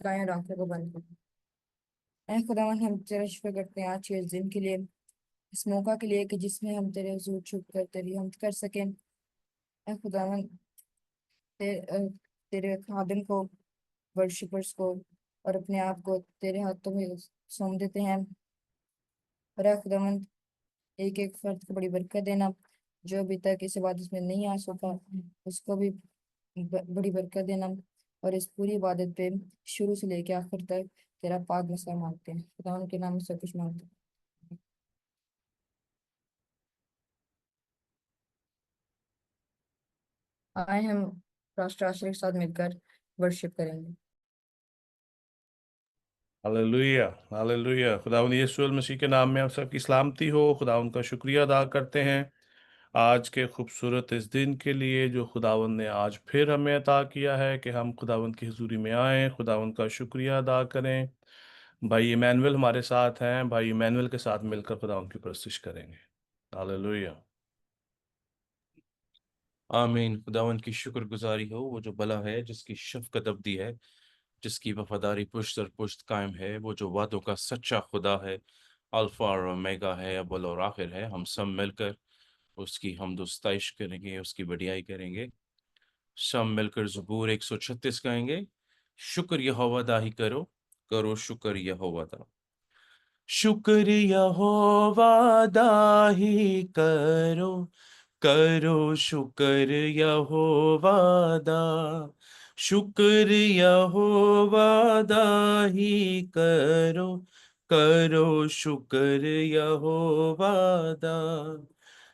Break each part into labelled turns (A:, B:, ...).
A: गायें और आंखों को बंद कर। ऐ खुदावन, हम तेरा शुक्र करते हैं आज के इस दिन के लिए, इस मौका के लिए कि जिसमें हम तेरे हुजूर छुप कर तेरी हम कर सकें। ऐ खुदावन, तेरे खादिम को, वर्शिपर्स को और अपने आप को तेरे हाथों में सौंप देते हैं। और ऐ खुदावन, एक एक फर्द को बड़ी बरकत देना, जो अभी तक इस इबादत में नहीं आ सका, उसको भी बड़ी बरकत देना। और इस पूरी इबादत पे शुरू से लेकर आखिर तक तेरा पाक मसला मांगते हैं, खुदावन के नाम में सब कुछ मांगते हैं। आए हम राष्ट्र आश्रय के साथ मिलकर वर्शिप करेंगे।
B: Hallelujah, hallelujah. खुदावंद यीशु मसीह के नाम में आप सबकी सलामती हो। खुदावंद का शुक्रिया अदा करते हैं आज के खूबसूरत इस दिन के लिए जो खुदावंद ने आज फिर हमें अता किया है कि हम खुदावंद की हजूरी में आए, खुदावंद का शुक्रिया अदा करें। भाई इमैनुअल हमारे साथ हैं, भाई इमैनुअल के साथ मिलकर खुदावंद की परस्तिश करेंगे। हालेलुया।
C: आमीन। खुदावन की शुक्रगुजारी हो, वो जो भला है, जिसकी शफकत अब्दी है, जिसकी वफादारी पुश्त दर पुश्त कायम है, वो जो वादों का सच्चा खुदा है, अल्फा और ओमेगा है, अव्वल और आखिर है। हम सब मिलकर उसकी हमदुस्ताइश करेंगे, उसकी बढ़ियाई करेंगे। सब मिलकर ज़बूर 136 गाएंगे। शुक्र यहोवा दा ही करो, करो शुक्र यहोवा दा। शुक्र यहोवा दा ही करो, करो शुक्र यहोवा दा। शुक्र यहोवा दा ही करो, करो शुक्र यहोवा दा।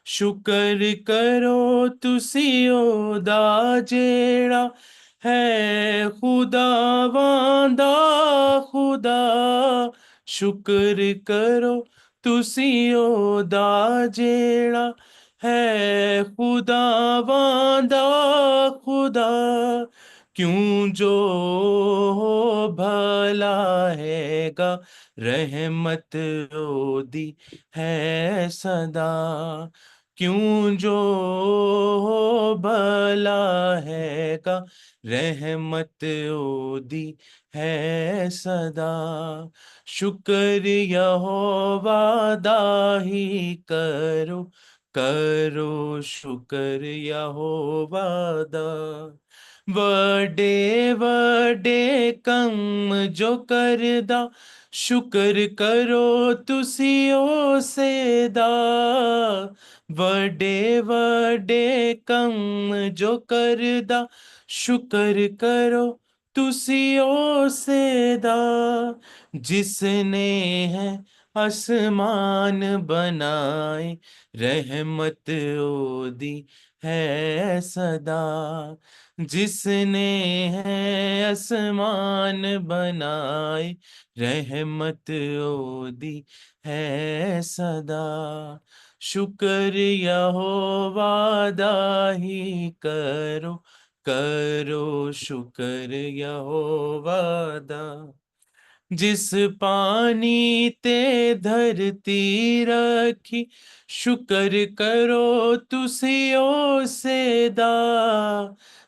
C: शुक्र करो तुसियो दा जेड़ा है खुदावांदा खुदा। शुक्र करो तुसियो दा जेड़ा है खुदावांदा खुदा। क्यों जो भला हैगा, रहमत ओदी है सदा। क्यों जो भला हैगा, रहमत ओदी है सदा। शुक्र यहोवा दा ही करो, करो शुक्र यहोवा दा। वडे वडे कम जो करदा, शुक्र करो तुसियो सेदा। वडे वडे कम जो करदा, शुक्र करो तुसियो सेदा। जिसने है आसमान बनाए, रहमत ओदी है सदा। जिसने है आसमान बनाए, रहमत ओदी है सदा। शुक्र यहोवा दा ही करो, करो शुक्र यहोवा दा। जिस पानी ते धरती रखी, शुक्र करो तुसियो सेदा।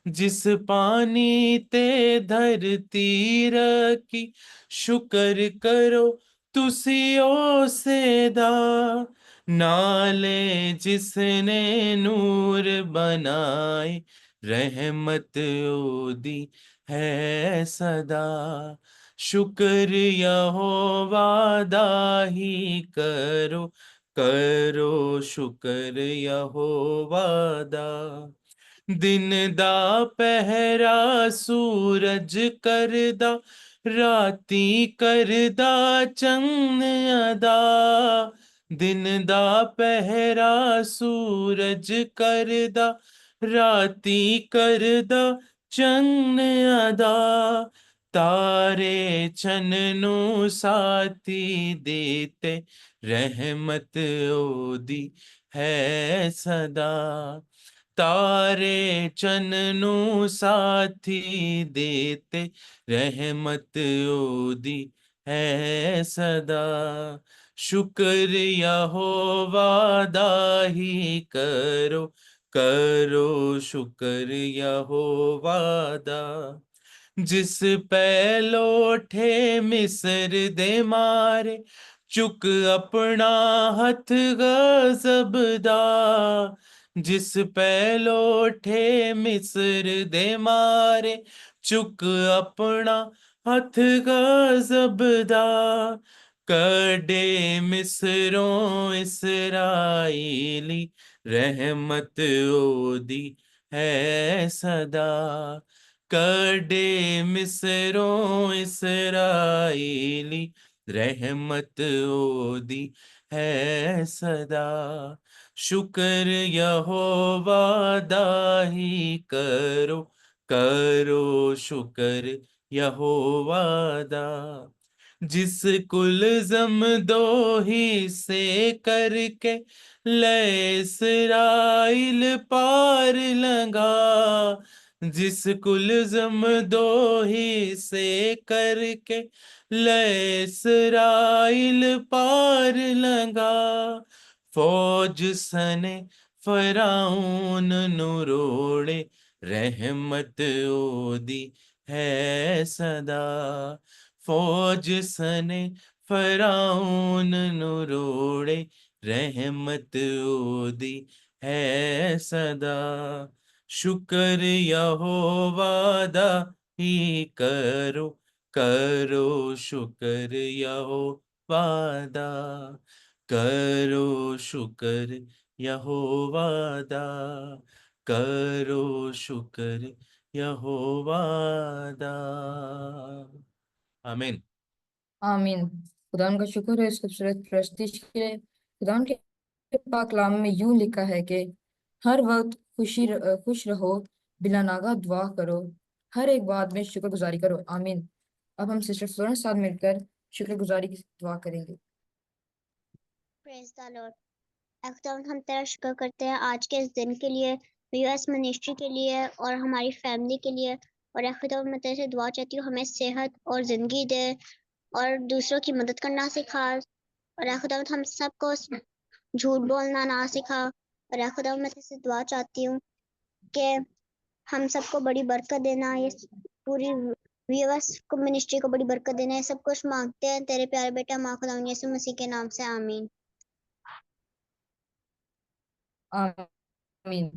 C: जिस पानी ते धरती रखी, शुक्र करो तुसियो सेदा। नाले जिसने नूर बनाए, रहमत ओदी है सदा। शुक्र यहोवा दा ही करो, करो शुक्र यहोवा दा। दिन दा पहरा सूरज करदा, राती करदा चंन अदा। दिन दा पहरा सूरज करदा, राती करदा चंन अदा। तारे चन्नू साथी देते, रहमत ओदी है सदा। तारे चन्नू साथी देते, रहमत ओदी है सदा। शुक्र यहोवा दा ही करो, करो शुक्र यहोवा दा। जिस पैलोठे मिस्र दे मारे चुक अपना हथ गजब दा। जिस पैलोठे मिस्र दे मारे चुक अपना हथ गजब दा। कड़े मिस्रों इसराइली रहमत ओदी है सदा। कड़े मिस्रों इसराइली रहमत ओदी है सदा। शुक्र यहोवा दा ही करो, करो शुक्र यहोवा दा। जिस कुल जम दो ही से करके ले इसराइल पार लंगा। जिस कुल जम दो ही से करके ले इसराइल पार लंगा। फौज सने फराऊन नुरोड़े रहमत ओदी है सदा। फौज सने फराऊन नुरोड़े रहमत ओदी है सदा। शुक्र यहोवा दा ही करो, करो शुक्र यहोवा दा। करो शुक्र यहोवा दा, करो शुक्र यहोवा दा। आमीन।
A: आमीन। खुदा का शुक्र है इस खूबसूरत प्रस्तुति के लिए। खुदा के पाक कलाम में यूं लिखा है कि हर वक्त खुश रहो, बिला नागा दुआ करो, हर एक बात में शुक्रगुजारी करो। आमीन। अब हम सिस्टर फ्लोरेंस साथ मिलकर शुक्रगुजारी की दुआ करेंगे।
D: Praise the Lord. खुदावंद हम तेरा शुक्र करते हैं आज के इस दिन के लिए, यूएस मिनिस्ट्री के लिए और हमारी फैमिली के लिए। और खुदावंद मैं तेरे से दुआ चाहती हूँ हमें सेहत और ज़िंदगी दे और दूसरों की मदद करना सिखा। और खुदावंद हम सबको झूठ बोलना ना सिखा। और खुदावंद मैं तेरे से दुआ चाहती हूँ कि हम सबको बड़ी बरकत देना, ये पूरी यूएस को मिनिस्ट्री को बड़ी बरकत देना। ये सब कुछ मांगते हैं तेरे प्यारे बेटा हमारे खुदावंद यीशु मसीह के नाम से, आमीन।
A: आमीन।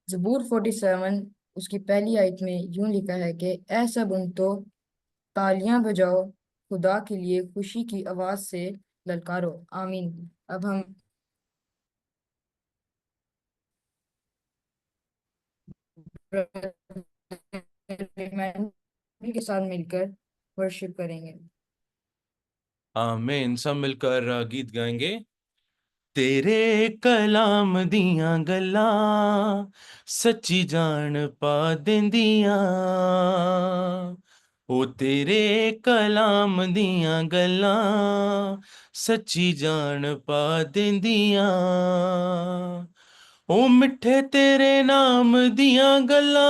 A: ज़बूर 47 उसकी पहली आयत में यूं लिखा है कि ऐ सब उन तो तालियां बजाओ, खुदा के लिए खुशी की आवाज से ललकारो। आमीन। अब हम के साथ मिलकर वर्शिप करेंगे।
C: आमीन। सब मिलकर गीत गाएंगे। तेरे कलाम दियां गल्लां सच्ची जान पा देंदियां। ओ तेरे कलाम दियां गल्लां सच्ची जान पा देंदियां। ओ मिठे तेरे नाम दियां गल्लां,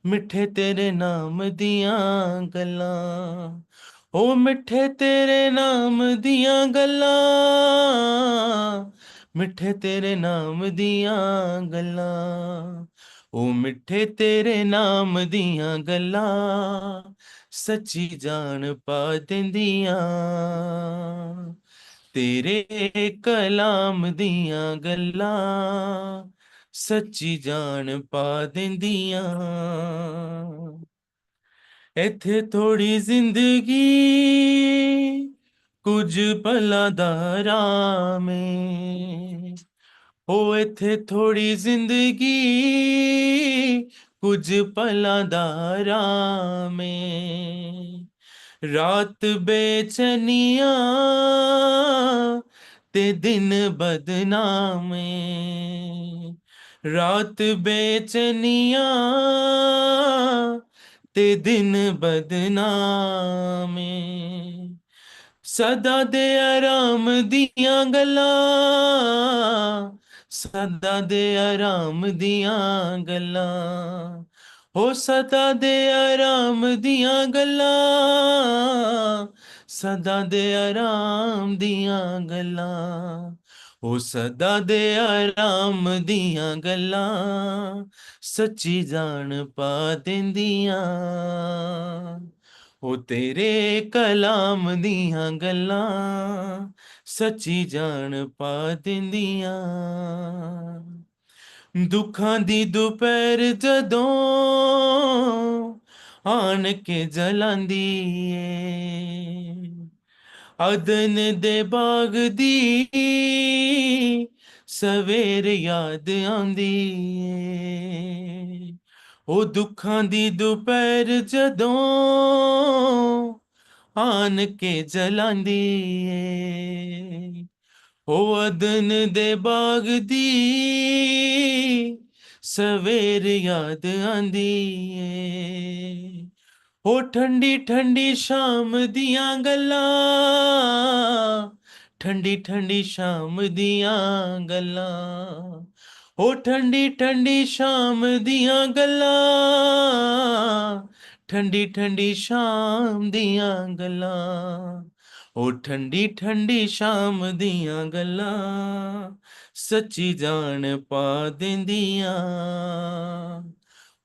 C: मिठे तेरे नाम दियां गल्लां। ओ मिठे तेरे नाम दियां गल्लां, मिठे तेरे नाम दियां गल्लां। ओ मिठे तेरे नाम दियां गल्लां सच्ची जान पा देंदियां। तेरे कलाम दियां गल्लां सच्ची जान पा देंदियां। इत्थे थोड़ी जिंदगी कुछ पਲਾਂ ਦਾ ਆਰਾਮ ਏ। ओ इत्थे थोड़ी जिंदगी कुछ पਲਾਂ ਦਾ ਆਰਾਮ ਏ। रात बेचैनियां ते दिन बदनामे। रात बेचैनियां ते दिन बदनामे। सदा दे आराम दियां गल्लां, सदा दे आराम दियां गल्लां। हो सदा दे आराम दियां गल्लां, सदा दे आराम दियां गल्लां। ओ सदा दे आराम दियां गल्लां सच्ची जान पा देंदियां ओ तेरे कलाम दियां गल्लां सच्ची जान पा देंदियां दुखां दी दुपहर जदों आन के जलांदी ਏ अदन दे बाग दी सवेर याद आंदी ਏ ओ दुखां दी दुपहर जदों आन के जलांदी ਏ ओ अदन दे बाग दी सवेर याद आंदी ਏ ओ ठंडी ठंडी शाम दियां गल्लां ठंडी ठंडी शाम दियां गल्लां ओ ठंडी ठंडी शाम दियां गल्लां ठंडी ठंडी शाम दियां गल्लां ओ ठंडी ठंडी शाम दियां गल्लां सच्ची जान पा देंदियां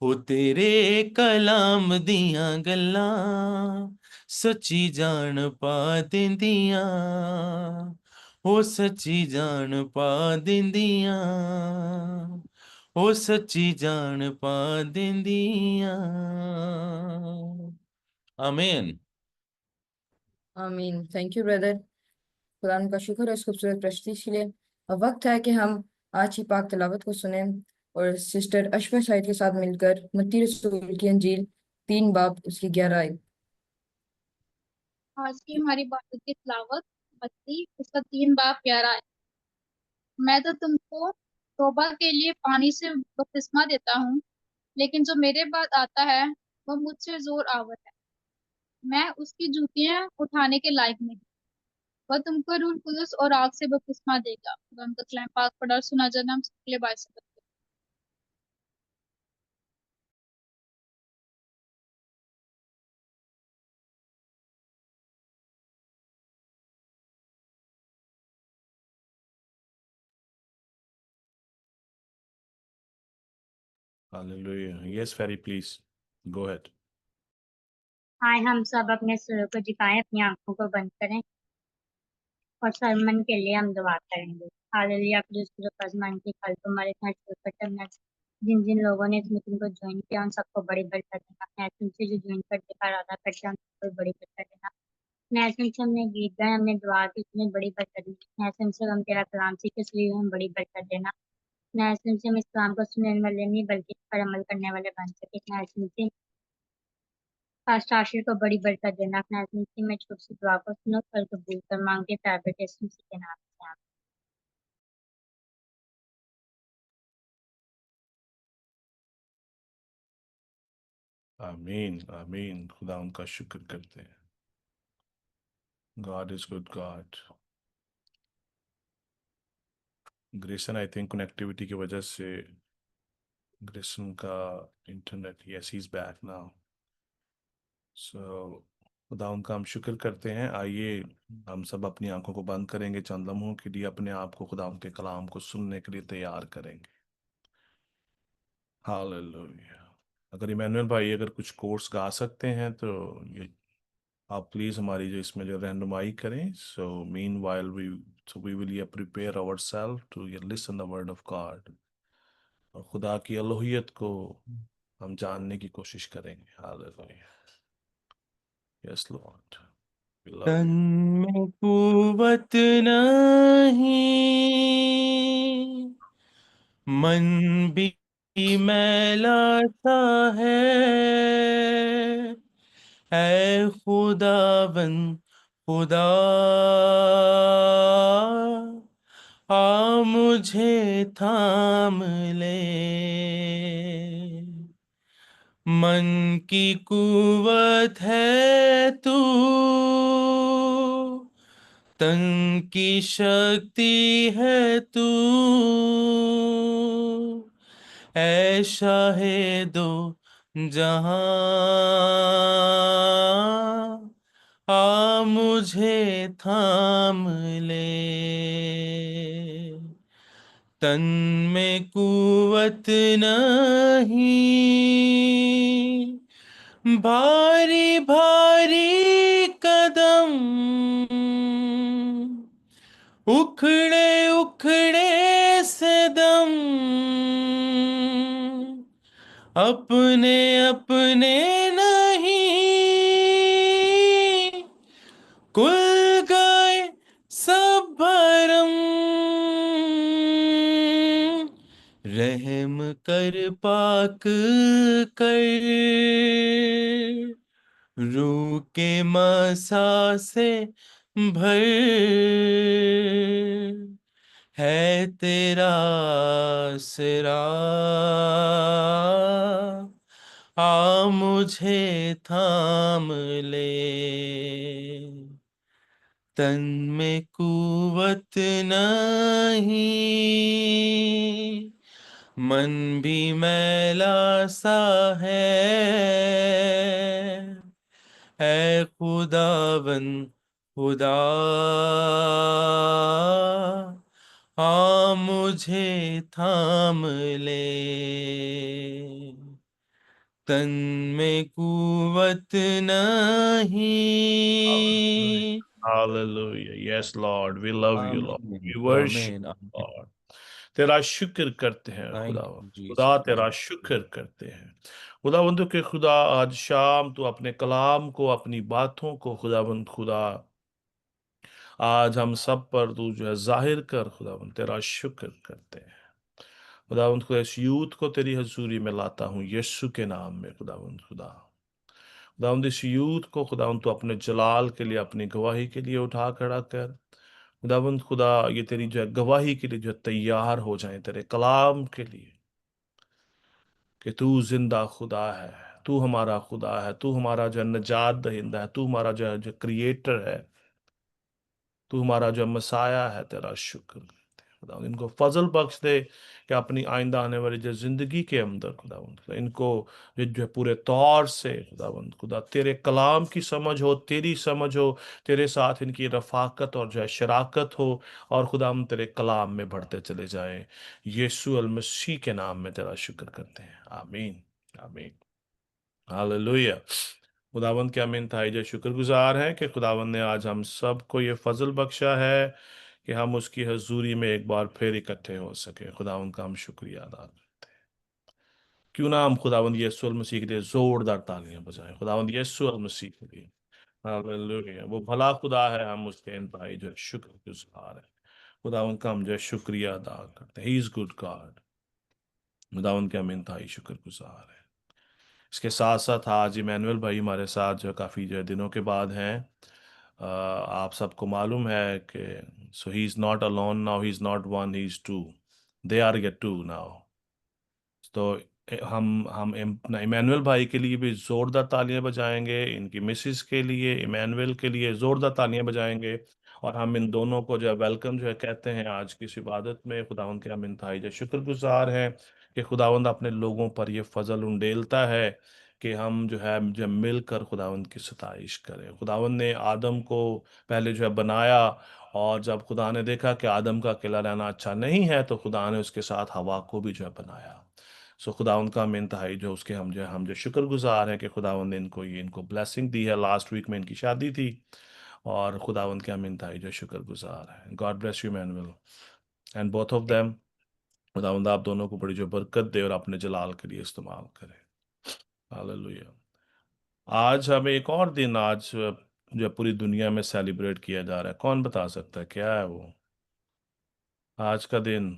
C: ओ तेरे कलाम दियां गल्लां सच्ची जान पा देंदियां ओ सच्ची जान पा देंदियां ओ सच्ची जान पा देंदियां आमीन
A: आमीन। Thank you brother. खुदा का शुक्र है इस खूबसूरत प्रस्तुति के लिए। अब वक्त है कि हम आज की पाक तिलावत को सुने और सिस्टर अशफा शाहिद के साथ मिलकर मत्ती रसूल की अंजील 3 बाब उसकी 11 आयत।
E: आज की हमारी बात की तिलावत मत्ती उसका 3 बाब 11 है। मैं तो तुमको तौबा के लिए पानी से बपतिस्मा देता हूँ, लेकिन जो मेरे बाद आता है वह मुझसे जोर आवर है। मैं उसकी जूतियां उठाने के लायक नहीं। वह तुमको रूह कुदस और आग से बपतिस्मा देगा। खुदा उनका कलाम पाक पढ़ा और सुना जाना हम सबके लिए बायस बरकत।
B: Hallelujah. Yes, Ferry, please. Go ahead.
F: आए हम सब अपने सिरों को झुकाएं, अपनी आंखों को बंद करें और सरमन के लिए हम दुआ करेंगे। हालेलुया फजमान की कल तुम्हारे जिन जिन लोगों ने इस मीटिंग को ज्वाइन किया उन सबको बड़ी बरकत देना। नैसन से जो ज्वाइन करने का इरादा करते हैं उन सबको बड़ी बरकत देना। नैसन से हमने गीत गाए, हमने दुआ की, उसमें बड़ी बरकत दी। नैसन से हम तेरा कलाम सीखे, इसलिए हम बड़ी बरकत देना। नैसन से हम इस कलाम को सुनने वाले नहीं बल्कि इस पर अमल करने वाले बन सके। नैसन से पास्टर आशीष को बड़ी बरकत देना। अपना जिंदगी में छोटी सी दुआ को सुनो और कबूल कर मांगते प्यारे यीशु मसीह के नाम से आमीन।
B: आमीन आमीन। खुदा उनका शुक्र करते हैं। God is good God. Grayson I think connectivity की वजह से ग्रेसन का internet, yes he is back now. So खुदा उनका हम शुक्र करते हैं। आइए हम सब अपनी आंखों को बंद करेंगे, चंद लम्हों के लिए अपने आप को खुदा उनके कलाम को सुनने के लिए तैयार करेंगे। हालेलुया। अगर इमैनुअल भाई अगर कुछ कोर्स गा सकते हैं तो ये आप प्लीज़ हमारी जो इसमें जो रहनुमाई करें। So meanwhile we will prepare our self to listen the word of God और खुदा की अलूहियत को हम जानने की कोशिश करेंगे। Hallelujah. Yes Lord, we love
C: than
B: you.
C: में कुवत नहीं, मन भी मैला सा है। ऐ खुदावन खुदा, आ मुझे थाम ले। मन की कुवत है तू, तन की शक्ति है तू। ऐ शाहिदो जहां, आ मुझे थाम ले। तन में कुवत नहीं, भारी भारी कदम, उखड़े उखड़े से दम, अपने अपने नहीं, कुल गए सब भरम, रहम कर पाक कर, रूह के मसा से भर, है तेरा सिरा, आ मुझे थाम ले, तन में कुवत नहीं, मन भी मैला सा है खुदावन खुदा, आ मुझे थाम ले, तन में कुवत नहीं।
B: Hallelujah. Yes, Lord. We love you, Lord.
C: आमीन
B: We worship
C: आमीन
B: you,
C: आमीन।
B: Lord. तेरा शुक्र करते हैं खुदा।
C: थैंक यू
B: खुदा तेरा
C: जीसस।
B: शुक्र करते हैं खुदावंद के खुदा। आज शाम तू अपने कलाम को, अपनी बातों को खुदावंद खुदा आज हम सब पर तू जो है जाहिर कर खुदावंद। तेरा शुक्र करते हैं खुदावंद खुदा। इस यूथ को तेरी हजूरी में लाता हूँ यीशु के नाम में खुदावंद खुदा। खुदावंद इस यूथ को खुदावंद तू अपने जलाल के लिए, अपनी गवाही के लिए उठा खड़ा कर खुदावंद खुदा। ये तेरी जो है गवाही के लिए जो है तैयार हो जाए, तेरे कलाम के लिए कि तू जिंदा खुदा है, तू हमारा खुदा है, तू हमारा जो है निजात दहिंदा है, तू हमारा जो क्रिएटर है, तू हमारा जो मसाया है। तेरा शुक्र करते हैं खुदा। इनको फजल बख्श दे कि अपनी आइंदा आने वाली जो जिंदगी के अंदर खुदा इनको जो है पूरे तौर से खुदावंद खुदा तेरे कलाम की समझ हो, तेरी समझ हो, तेरे साथ इनकी रफाकत और जो है शराकत हो, और खुदा हम तेरे कलाम में बढ़ते चले जाएं। यीशु अल मसीह के नाम में तेरा शुक्र करते हैं। आमीन आमीन। हालेलुया। खुदावंद के अमीन थाई जो शुक्रगुजार हैं कि खुदावंद ने आज हम सबको ये फजल बख्शा है कि हम उसकी हजूरी में एक बार फिर इकट्ठे हो सके। खुदावंद का हम शुक्रिया अदा करते हैं। क्यों ना हम खुदावंद यीशु मसीह के लिए जोरदार तालियां बजाएं। खुदावंद यीशु मसीह के लिए। हालेलुया। वो भला खुदा है, हम उसके इंतहाई जो है शुक्रगुजार है। खुदावंद का हम जो है शुक्रिया अदा करते हैं। He is good God. खुदावंद के हम इंतहाई शुक्रगुजार है। इसके साथ साथ आज इमैनुअल भाई हमारे साथ जो काफ़ी जो है दिनों के बाद हैं। आप सबको मालूम है कि so he is not alone now, he is not one, he is two, they are get to now. तो हम अपना इमैनुअल भाई के लिए भी ज़ोरदार तालियां बजाएंगे, इनकी मिसिस के लिए, इमैनुअल के लिए ज़ोरदार तालियां बजाएंगे, और हम इन दोनों को जो है वेलकम जो है कहते हैं आज की इस इबादत में। खुदावंद के हम इंतहाई जो शुक्रगुजार हैं कि खुदावंद अपने लोगों पर ये फजल उंडेलता है कि हम जो है मिलकर खुदावंद की सताइश करें। खुदावंद ने आदम को पहले जो है बनाया, और जब खुदा ने देखा कि आदम का अकेला रहना अच्छा नहीं है, तो खुदा ने उसके साथ हवा को भी जो है बनाया। सो खुदावंद का हम इंतहाई जो उसके हम जो शुक्रगुजार हैं कि खुदावंद ने इनको ब्लेसिंग दी है। लास्ट वीक में इनकी शादी थी, और खुदावंद के हम इंतहाई जो शुक्रगुजार हैं। God bless you manual and both of them. खुदावंद आप दोनों को बड़ी जो बरकत दे और अपने जलाल के लिए इस्तेमाल करे। हालेलुया। आज हमें एक और दिन आज जो पूरी दुनिया में सेलिब्रेट किया जा रहा है, कौन बता सकता है क्या है वो? आज का दिन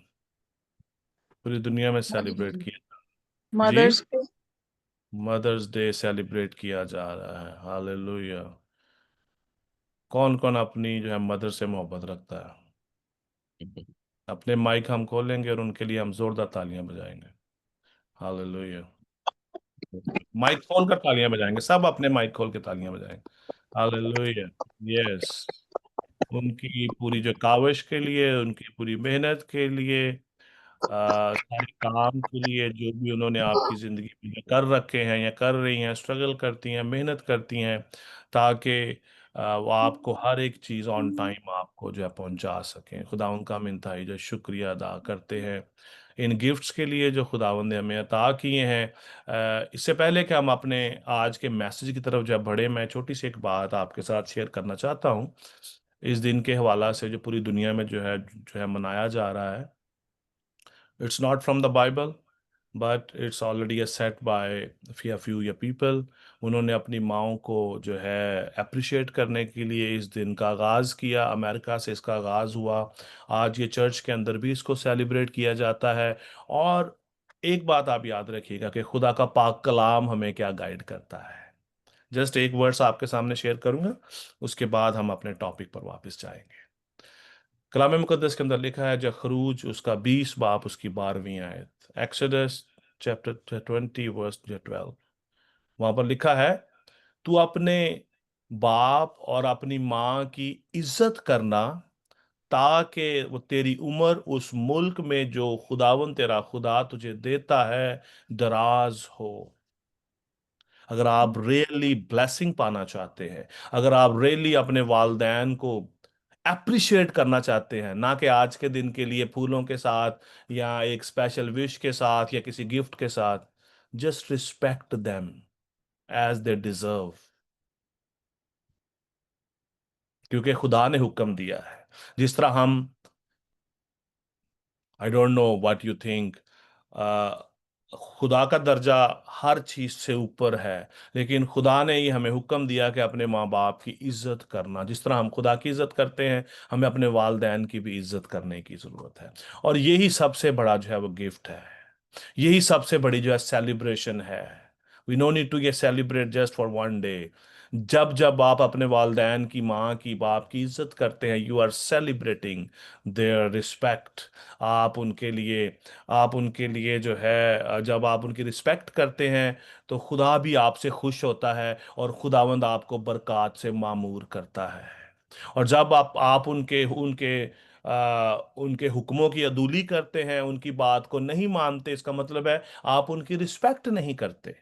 B: पूरी दुनिया में सेलिब्रेट किया। जी,
G: mother's day.
B: Mother's day celebrate किया जा रहा है। हालेलुया। कौन कौन अपनी जो है मदर से मोहब्बत रखता है? अपने माइक हम खोलेंगे और उनके लिए हम जोरदार तालियां बजाएंगे। हालेलुया। माइक खोल कर तालियां बजाएंगे, सब अपने माइक खोल के तालियां बजाएंगे। हालेलुया। यस। उनकी पूरी जो काविश के लिए, उनकी पूरी मेहनत के लिए, सारे काम के लिए जो भी उन्होंने आपकी ज़िंदगी में कर रखे हैं या कर रही हैं, स्ट्रगल करती हैं, मेहनत करती हैं, ताकि वो आपको हर एक चीज़ ऑन टाइम आपको जो है पहुंचा सकें। खुदावंद का हम इंतहाई जो शुक्रिया अदा करते हैं इन गिफ्ट्स के लिए जो खुदावंद ने हमें अता किए हैं। इससे पहले कि हम अपने आज के मैसेज की तरफ जब बढ़े, मैं छोटी सी एक बात आपके साथ शेयर करना चाहता हूँ। इस दिन के हवाला से जो पूरी दुनिया में जो है मनाया जा रहा है, it's not from the Bible but it's already set by few या पीपल। उन्होंने अपनी माओं को जो है अप्रिशिएट करने के लिए इस दिन का आगाज़ किया। अमेरिका से इसका आगाज़ हुआ। आज ये चर्च के अंदर भी इसको सेलिब्रेट किया जाता है। और एक बात आप याद रखिएगा कि खुदा का पाक कलाम हमें क्या गाइड करता है। जस्ट एक वर्ड्स आपके सामने शेयर करूंगा, उसके बाद हम अपने टॉपिक पर वापस जाएंगे। कलाम मुकद्दस के अंदर लिखा है, जब खरूज उसका 20 बाप उसकी 12वीं आयत, एक्सोडस चैप्टर 20 वर्स 12, वहां पर लिखा है, तू अपने बाप और अपनी माँ की इज्जत करना, ताकि वो तेरी उम्र उस मुल्क में जो खुदावन तेरा खुदा तुझे देता है दराज हो। अगर आप रियली ब्लेसिंग पाना चाहते हैं, अगर आप रियली अपने वालदैन को अप्रिशिएट करना चाहते हैं, ना कि आज के दिन के लिए फूलों के साथ या एक स्पेशल विश के साथ या किसी गिफ्ट के साथ, just respect them as they deserve, क्योंकि खुदा ने हुक्म दिया है। जिस तरह हम, I don't know what you think, खुदा का दर्जा हर चीज से ऊपर है, लेकिन खुदा ने ही हमें हुक्म दिया कि अपने माँ बाप की इज्जत करना। जिस तरह हम खुदा की इज्जत करते हैं, हमें अपने वालदैन की भी इज्जत करने की जरूरत है। और यही सबसे बड़ा जो है वो गिफ्ट है, यही सबसे बड़ी जो है सेलिब्रेशन है। वी नो नीड टू ये celebrate just for one day. जब जब आप अपने वालदैन की, माँ की, बाप की इज्जत करते हैं, you are celebrating their respect. आप उनके लिए जो है, जब आप उनकी रिस्पेक्ट करते हैं तो खुदा भी आपसे खुश होता है और खुदावंद आपको बरक़ात से मामूर करता है। और जब आप उनके उनके उनके हुक्मों की अदूली करते हैं, उनकी बात को नहीं मानते, इसका मतलब है आप उनकी रिस्पेक्ट नहीं करते।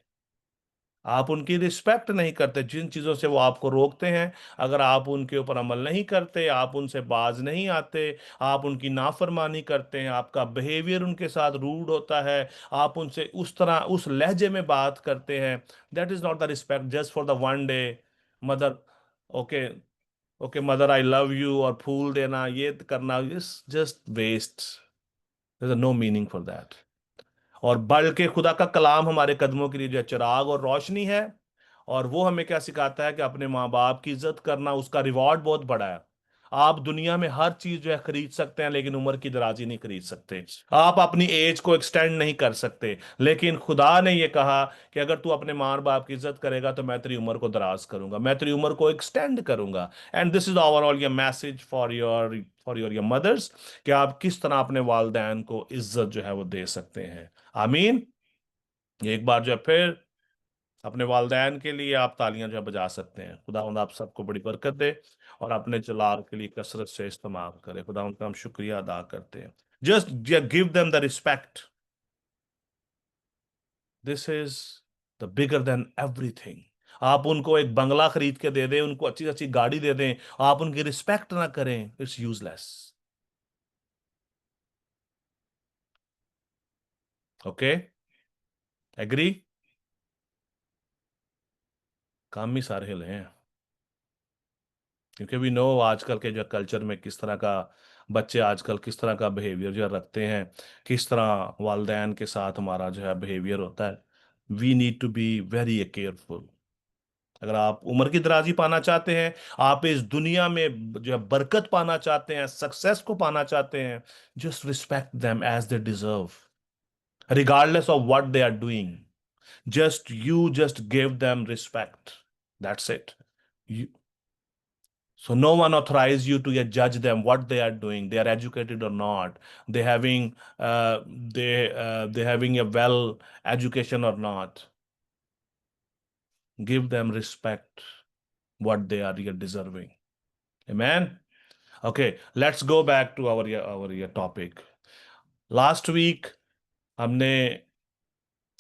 B: आप उनकी रिस्पेक्ट नहीं करते। जिन चीज़ों से वो आपको रोकते हैं, अगर आप उनके ऊपर अमल नहीं करते, आप उनसे बाज नहीं आते, आप उनकी नाफरमानी करते हैं, आपका बिहेवियर उनके साथ रूड होता है, आप उनसे उस तरह उस लहजे में बात करते हैं, that is not the respect just for the one day. Mother, okay, okay mother I love you, और फूल देना, ये करना, is just waste. There is no meaning for that. और बल्कि खुदा का कलाम हमारे कदमों के लिए जो है चिराग और रोशनी है। और वो हमें क्या सिखाता है कि अपने माँ बाप की इज्जत करना, उसका रिवॉर्ड बहुत बड़ा है। आप दुनिया में हर चीज जो है खरीद सकते हैं, लेकिन उम्र की दराजी नहीं खरीद सकते। आप अपनी एज को एक्सटेंड नहीं कर सकते, लेकिन खुदा ने ये कहा कि अगर तू अपने माँ बाप की इज्जत करेगा तो मैं तेरी उम्र को दराज करूंगा, मैं तेरी उम्र को एक्सटेंड करूंगा। And this is overall your message for your mothers, कि आप किस तरह अपने वालदैन को इज्जत जो है वो दे सकते हैं। आमीन। एक बार जो है फिर अपने वालदैन के लिए आप तालियां जो है बजा सकते हैं। खुदावंद आप सबको बड़ी बरकत दे और अपने जलाल के लिए कसरत से इस्तेमाल करे। खुदावंद का हम शुक्रिया अदा करते हैं। Just give them the respect. This is the bigger than everything. आप उनको एक बंगला खरीद के दे दें, उनको अच्छी अच्छी गाड़ी दे दें, आप उनकी रिस्पेक्ट ना करें, इट्स यूजलेस। Okay, agree? काम ही सारे हिल हैं, क्योंकि वी नो आजकल के जो कल्चर में किस तरह का बच्चे आजकल किस तरह का बिहेवियर जो रखते हैं, किस तरह वालदैन के साथ हमारा जो है बिहेवियर होता है। We need to be very careful. अगर आप उम्र की दराजी पाना चाहते हैं, आप इस दुनिया में जो है बरकत पाना चाहते हैं, सक्सेस को पाना चाहते हैं, just respect them as they deserve, regardless of what they are doing. Just give them respect, that's it. So no one authorizes you to judge them what they are doing. They are educated or not. They having they having a well education or not. Give them respect what they are deserving. Amen. Okay, let's go back to our topic. Last week हमने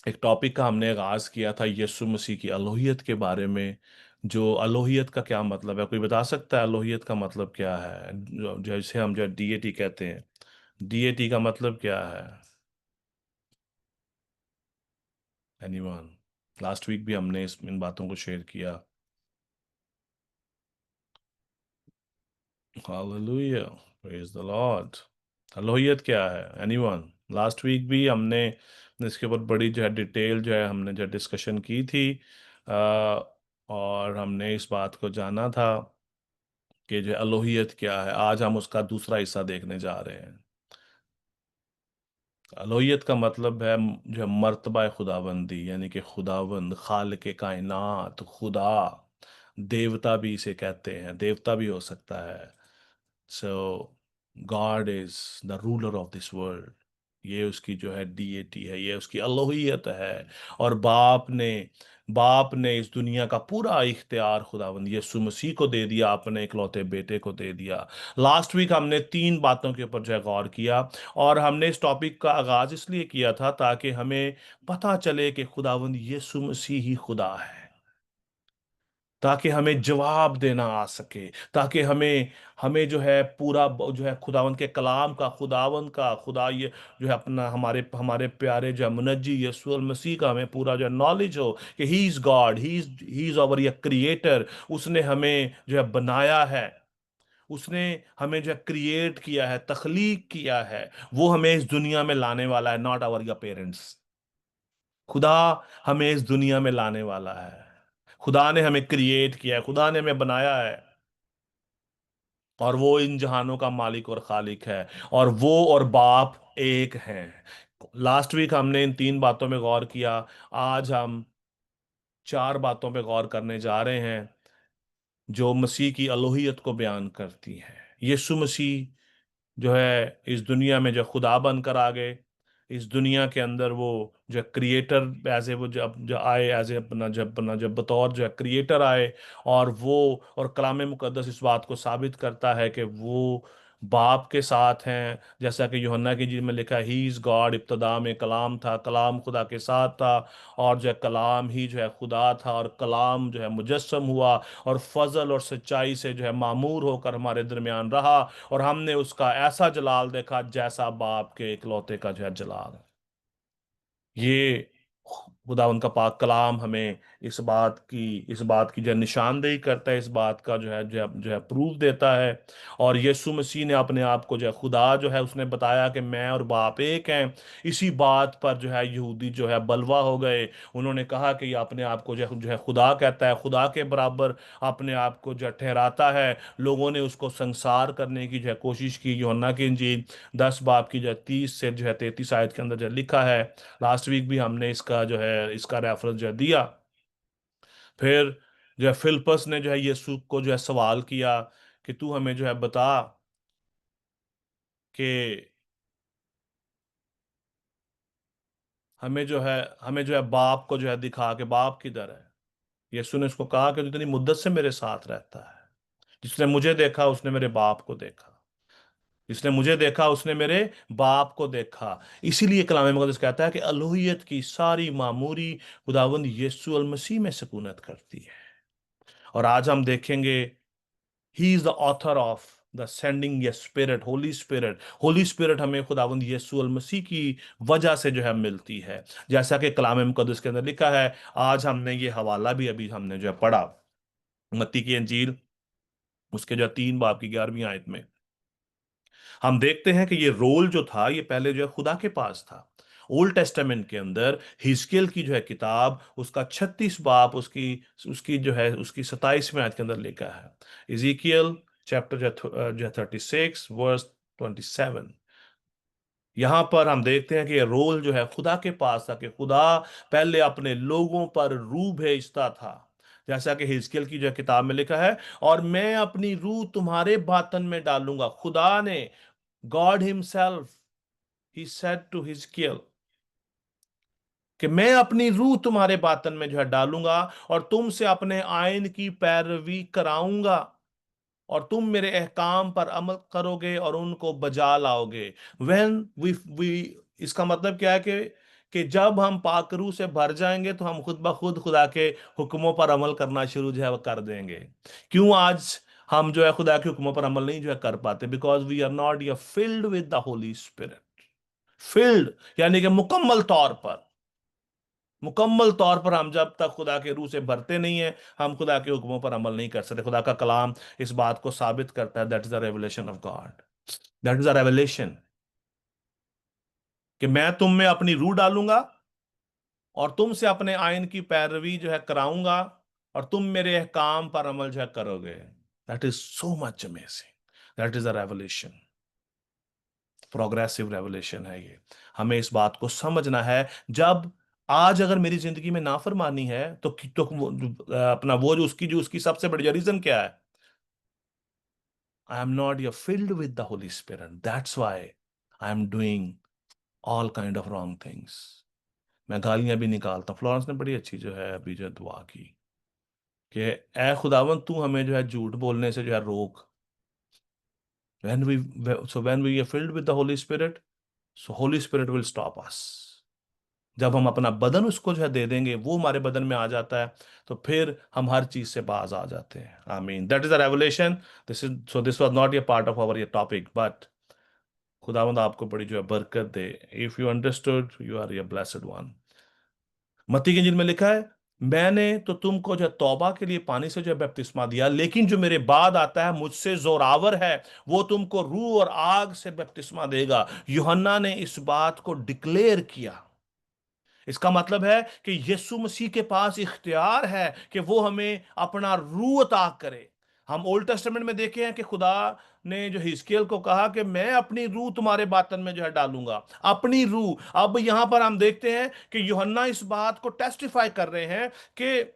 B: एक topic का हमने आगाज किया था यीशु मसीह की अलोहियत के बारे में। जो अलोहियत का क्या मतलब है, कोई बता सकता है अलोहियत का मतलब क्या है? जैसे हम जो डीएटी कहते हैं, डीएटी का मतलब क्या है? एनीवन? लास्ट वीक भी हमने इन बातों को शेयर किया। Hallelujah, praise the lord. अलोहियत क्या है? एनीवन? लास्ट वीक भी हमने इसके ऊपर बड़ी जो है डिटेल जो है हमने जो डिस्कशन की थी। आ, और हमने इस बात को जाना था कि जो अलोहियत क्या है। आज हम उसका दूसरा हिस्सा देखने जा रहे हैं। अलोहियत का मतलब है जो मर्तबा खुदाबंदी, यानी कि खुदाबंद, खालिक कायनात, खुदा। देवता भी इसे कहते हैं, देवता भी हो सकता है। So God is the ruler of this world. ये उसकी जो है डीएटी है, ये उसकी अलोहियत है। और बाप ने इस दुनिया का पूरा इख्तियार खुदावंद यीशु मसीह को दे दिया, अपने इकलौते बेटे को दे दिया। लास्ट वीक हमने 3 बातों के ऊपर जो है गौर किया। और हमने इस टॉपिक का आगाज इसलिए किया था ताकि हमें पता चले कि खुदावंद यीशु मसीह ही खुदा है, ताकि हमें जवाब देना आ सके, ताकि हमें हमें जो है पूरा जो है खुदावंद के कलाम का, खुदावंद का, खुदा ये जो है अपना हमारे हमारे प्यारे जो है मुनज्जी यीशु मसीह का हमें पूरा जो है नॉलेज हो कि he is God, he is our ये क्रिएटर। उसने हमें जो है बनाया है, उसने हमें जो है क्रिएट किया है, तख्लीक किया है। वो हमें इस दुनिया में लाने वाला है, नॉट आवर योर पेरेंट्स। खुदा हमें इस दुनिया में लाने वाला है। खुदा ने हमें क्रिएट किया है, खुदा ने हमें बनाया है। और वो इन जहानों का मालिक और खालिक है। और वो और बाप एक हैं। लास्ट वीक हमने इन 3 बातों में गौर किया। आज हम 4 बातों पे गौर करने जा रहे हैं जो मसीह की अलोहियत को बयान करती हैं। यीशु मसीह जो है इस दुनिया में जो खुदा बनकर आ गए। इस दुनिया के अंदर वो जो क्रिएटर एज ए वो जब आए, एज ए अपना जब बतौर जो है क्रिएटर आए। और वो और कलाम मुकद्दस इस बात को साबित करता है कि वो बाप के साथ हैं। जैसा कि यूहन्ना की इंजील में लिखा है, ही इज गॉड, इब्तदा में कलाम था, कलाम खुदा के साथ था, और जो है कलाम ही जो है खुदा था, और कलाम जो है मुजस्सम हुआ और फजल और सच्चाई से जो है मामूर होकर हमारे दरमियान रहा। और हमने उसका ऐसा जलाल देखा जैसा बाप के इकलौते का जो है जलाल है। ये खुदा उनका पाक कलाम हमें इस बात की जो है निशानदेही करता है, इस बात का जो है प्रूफ देता है। और यीशु मसीह ने अपने आप को जो है खुदा जो है उसने बताया कि मैं और बाप एक हैं। इसी बात पर जो है यहूदी जो है बलवा हो गए। उन्होंने कहा कि ये अपने आप को जो है खुदा कहता है, खुदा के बराबर अपने आप को जो है ठहराता है। लोगों ने उसको संसार करने की जो है कोशिश की। यूहन्ना की इंजील 10 बाब की जो है 30 से जो है 33 आयत के अंदर जो है लिखा है। लास्ट वीक भी हमने इसका रेफरेंस जो है दिया। फिर जो है फिलिप्पस ने जो है यीशु को जो है सवाल किया कि तू हमें जो है बता कि हमें जो है बाप को जो है दिखा के बाप किधर है। यीशु ने उसको कहा कि तू इतनी मुद्दत से मेरे साथ रहता है। जिसने मुझे देखा उसने मेरे बाप को देखा। जिसने मुझे देखा उसने मेरे बाप को देखा। इसीलिए कलाम मुकद्दस कहता है कि अलोहियत की सारी मामूरी खुदावंद यीशु अल मसीह में सकूनत करती है। और आज हम देखेंगे he is the author of the sending ये spirit, holy spirit. Holy spirit हमें खुदावंद यीशु अल मसीह की वजह से जो है मिलती है, जैसा कि कलाम मुकद्दस के अंदर लिखा है। आज हमने ये हवाला भी अभी हमने जो है पढ़ा, मत्ती की इंजील उसके जो 3 बाब की 11वीं आयत में हम देखते हैं कि ये रोल जो था ये पहले जो है खुदा के पास था। ओल्ड टेस्टामेंट के अंदर हिजकिय्याल की जो है किताब उसका 36 बाब उसकी उसकी जो है उसकी 27वें आयत के अंदर लिखा है। इज़ीकियल चैप्टर जो है 36 वर्स 27। यहां पर हम देखते हैं कि ये रोल जो है खुदा के पास था कि खुदा पहले अपने लोगों पर रूह भेजता था। जैसा कि हिजकिय्याल की जो किताब में लिखा है, और मैं अपनी रूह तुम्हारे बातन में डालूंगा। खुदा ने, God himself, he said to हिजकिय्याल कि मैं अपनी रूह तुम्हारे बातन में जो है डालूंगा और तुमसे अपने आयन की पैरवी कराऊंगा। और तुम मेरे अहकाम पर अमल करोगे और उनको बजा लाओगे। व्हेन वी इसका मतलब क्या है कि जब हम पाक रूह से भर जाएंगे तो हम खुद ब खुद खुदा के हुक्मों पर अमल करना शुरू जो है वो कर देंगे। क्यों आज हम जो है खुदा के हुक्मों पर अमल नहीं जो है कर पाते? बिकॉज वी आर नॉट ये field with the holy spirit. Field यानी कि मुकम्मल तौर पर हम जब तक खुदा के रूह से भरते नहीं है, हम खुदा के हुक्मों पर अमल नहीं कर सकते। खुदा का कलाम इस बात को साबित करता है। That is the revelation of God. That is the revelation कि मैं तुम में अपनी रूह डालूंगा और तुमसे अपने आयन की पैरवी जो है कराऊंगा और तुम मेरे अहकाम पर अमल जो है करोगे। That is so much amazing. That is the revelation. Progressive revelation है ये। हमें इस बात को समझना है। जब आज अगर मेरी जिंदगी में नाफरमानी है तो अपना वो जो उसकी सबसे बड़ी रीजन क्या है? I am not you field with the holy spirit, that's why I am doing all kind of wrong things. मैं गालियां भी निकालता हूं। फ्लोरेंस ने बड़ी अच्छी जो है अभी जो है दुआ की कि ए खुदावन तू हमें जो है झूठ बोलने से जो है रोक। when we when we are filled with the Holy Spirit, so Holy Spirit will stop us। जब हम अपना बदन उसको जो है दे देंगे, वो हमारे बदन में आ जाता है, तो फिर हम हर चीज से बाज आ जाते हैं। I mean that is the revelation. This was not a part of our ये टॉपिक, बट खुदावंद आपको बड़ी जो है बरकत दे। If you understood, you are a blessed one. मत्ती की इंजील में लिखा है, मैंने तो तुमको जो है तौबा के लिए पानी से जो है बपतिस्मा दिया, लेकिन जो मेरे बाद आता है मुझसे जोरावर है, वो तुमको रूह और आग से बपतिस्मा देगा। यूहन्ना ने इस बात को डिक्लेयर किया। इसका मतलब है कि यीशु मसीह के पास इख्तियार है कि वो हमें अपना रूह अता करे। हम ओल्ड टेस्टामेंट में देखे हैं कि खुदा ने जो हिजकिय्याल को कहा कि मैं अपनी रूह तुम्हारे बातन में जो है डालूंगा, अपनी रूह। अब यहां पर हम देखते हैं कि यूहन्ना इस बात को टेस्टिफाई कर रहे हैं कि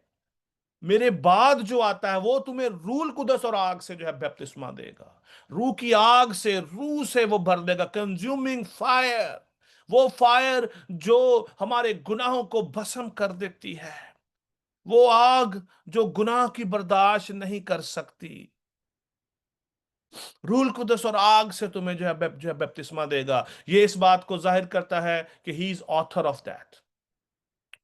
B: मेरे बाद जो आता है वो तुम्हें रूल कुदस और आग से जो है बपतिस्मा देगा। रूह की आग से, रूह से वो भर देगा। कंज्यूमिंग फायर, वो फायर जो हमारे गुनाहों को भस्म कर देती है, वो आग जो गुनाह की बर्दाश्त नहीं कर सकती। रूल कुदस और आग से तुम्हें जो है बपतिस्मा देगा। ये इस बात को जाहिर करता है कि he is author of that.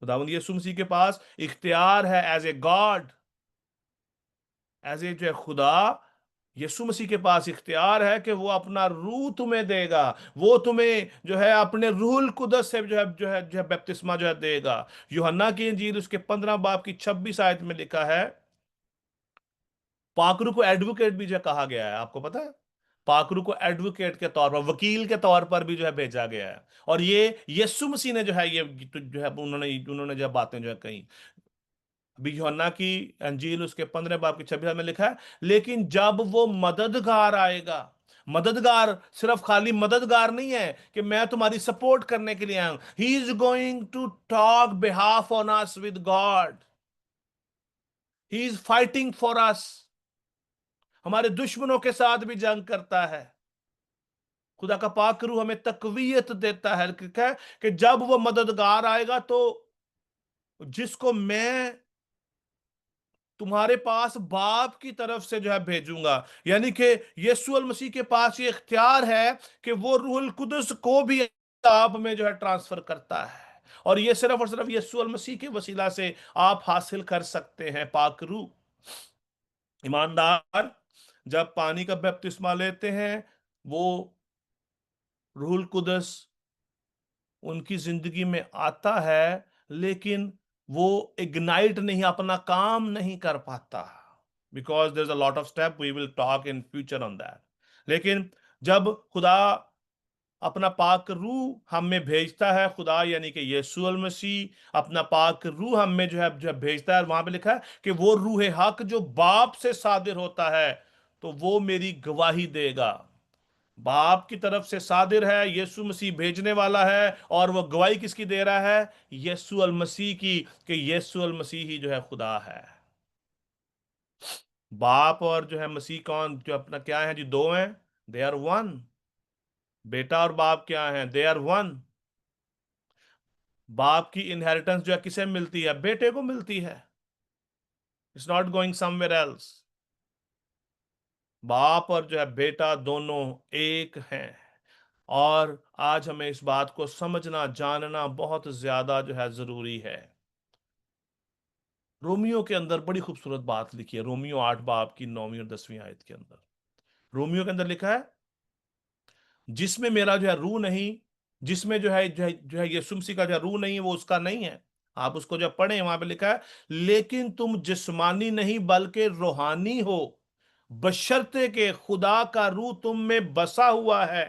B: खुदावंद यीशु मसीह के पास इख्तियार है as a God, as a जो है खुदा। यीशु मसीह के पास इख्तियार है कि वो अपना रूह तुम्हें देगा। वो तुम्हें जो है अपने रूहुल कुदस से जो है बपतिस्मा जो है देगा। यूहन्ना की इंजील उसके 15 बाब की 26 आयत में लिखा है, पाकरू को एडवोकेट भी जो है कहा गया है। आपको पता है, पाकरू को एडवोकेट के तौर पर, वकील के तौर पर भी जो है भेजा गया है। और ये यीशु मसीह ने जो है ये जो है उन्होंने जो बातें जो है कही। अभी यूहन्ना की अंजील उसके 15 बाब की 26 में लिखा है, लेकिन जब वो मददगार आएगा। मददगार सिर्फ खाली मददगार नहीं है कि मैं तुम्हारी सपोर्ट करने के लिए आया हूं। He is going to talk behalf on us with God. He is fighting for us. हमारे दुश्मनों के साथ भी जंग करता है। खुदा का पाक रूह हमें तकवीयत देता है कि जब वो मददगार आएगा तो जिसको मैं तुम्हारे पास बाप की तरफ से जो है भेजूंगा। यानी कि यीशु मसीह के पास ये इख्तियार है कि वो रूहुल कुदस को भी आप में जो है ट्रांसफर करता है। और ये सिर्फ और सिर्फ यीशु मसीह के वसीला से आप हासिल कर सकते हैं पाक रूह। ईमानदार जब पानी का बपतिस्मा लेते हैं, वो रूहुल कुदस उनकी जिंदगी में आता है, लेकिन वो इग्नाइट नहीं, अपना काम नहीं कर पाता। Because there is a lot of step, we will talk in future on that. लेकिन जब खुदा अपना पाक रूह हम में भेजता है, खुदा यानी कि यीशु मसीह अपना पाक रूह हम में जो है भेजता है, वहां पे लिखा है कि वो रूह हक जो बाप से सादिर होता है, तो वो मेरी गवाही देगा। बाप की तरफ से सादिर है, यीशु मसीह भेजने वाला है, और वो गवाही किसकी दे रहा है? यीशु अल मसीह की, कि यीशु अल मसीह ही जो है खुदा है। बाप और जो है मसीह कौन जो अपना क्या है जी? दो हैं, दे आर वन। बेटा और बाप क्या हैं? They are one. बाप की इनहेरिटेंस जो है किसे मिलती है? बेटे को मिलती है। It's not going somewhere else. बाप और जो है बेटा दोनों एक हैं। और आज हमें इस बात को समझना जानना बहुत ज्यादा जो है जरूरी है। रोमियो के अंदर बड़ी खूबसूरत बात लिखी है, रोमियो 8 बाब की 9वीं और 10वीं आयत के अंदर। रोमियो के अंदर लिखा है, जिसमें मेरा जो है रूह नहीं, जिसमें जो है यीशु मसीह का जो है रूह नहीं है, वो उसका नहीं है। आप उसको जब पढ़े, वहां पे लिखा है, लेकिन तुम जिस्मानी नहीं बल्कि रूहानी हो, बशर्ते के खुदा का रूह तुम में बसा हुआ है।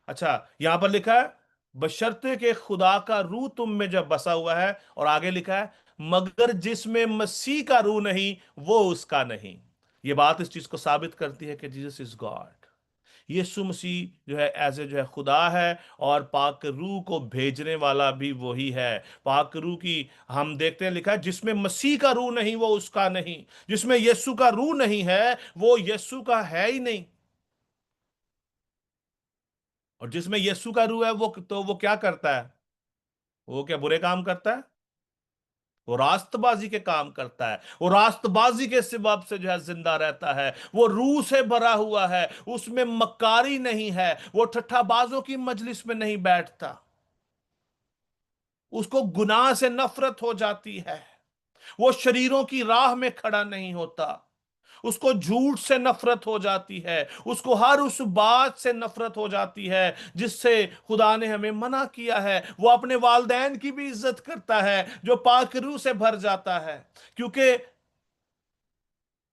B: अच्छा, यहां पर लिखा है बशर्ते के खुदा का रूह तुम में जब बसा हुआ है, और आगे लिखा है, मगर जिसमें मसीह का रूह नहीं वो उसका नहीं। ये बात इस चीज को साबित करती है कि जीसस इज गॉड। यीशु मसीह जो है एज ए जो है खुदा है, और पाक रूह को भेजने वाला भी वही है। पाक रूह की हम देखते हैं, लिखा है, जिसमें मसीह का रूह नहीं वो उसका नहीं। जिसमें यीशु का रूह नहीं है वो यीशु का है ही नहीं। और जिसमें यीशु का रूह है वो क्या करता है? वो क्या बुरे काम करता है? वो रास्तबाजी के काम करता है। वो रास्तबाजी के सबब से जो है जिंदा रहता है। वो रूह से भरा हुआ है, उसमें मक्कारी नहीं है, वो ठट्ठाबाजों की मजलिस में नहीं बैठता, उसको गुनाह से नफरत हो जाती है, वो शरीरों की राह में खड़ा नहीं होता, उसको झूठ से नफरत हो जाती है, उसको हर उस बात से नफरत हो जाती है जिससे खुदा ने हमें मना किया है। वो अपने वालदैन की भी इज्जत करता है जो पाक रूह से भर जाता है, क्योंकि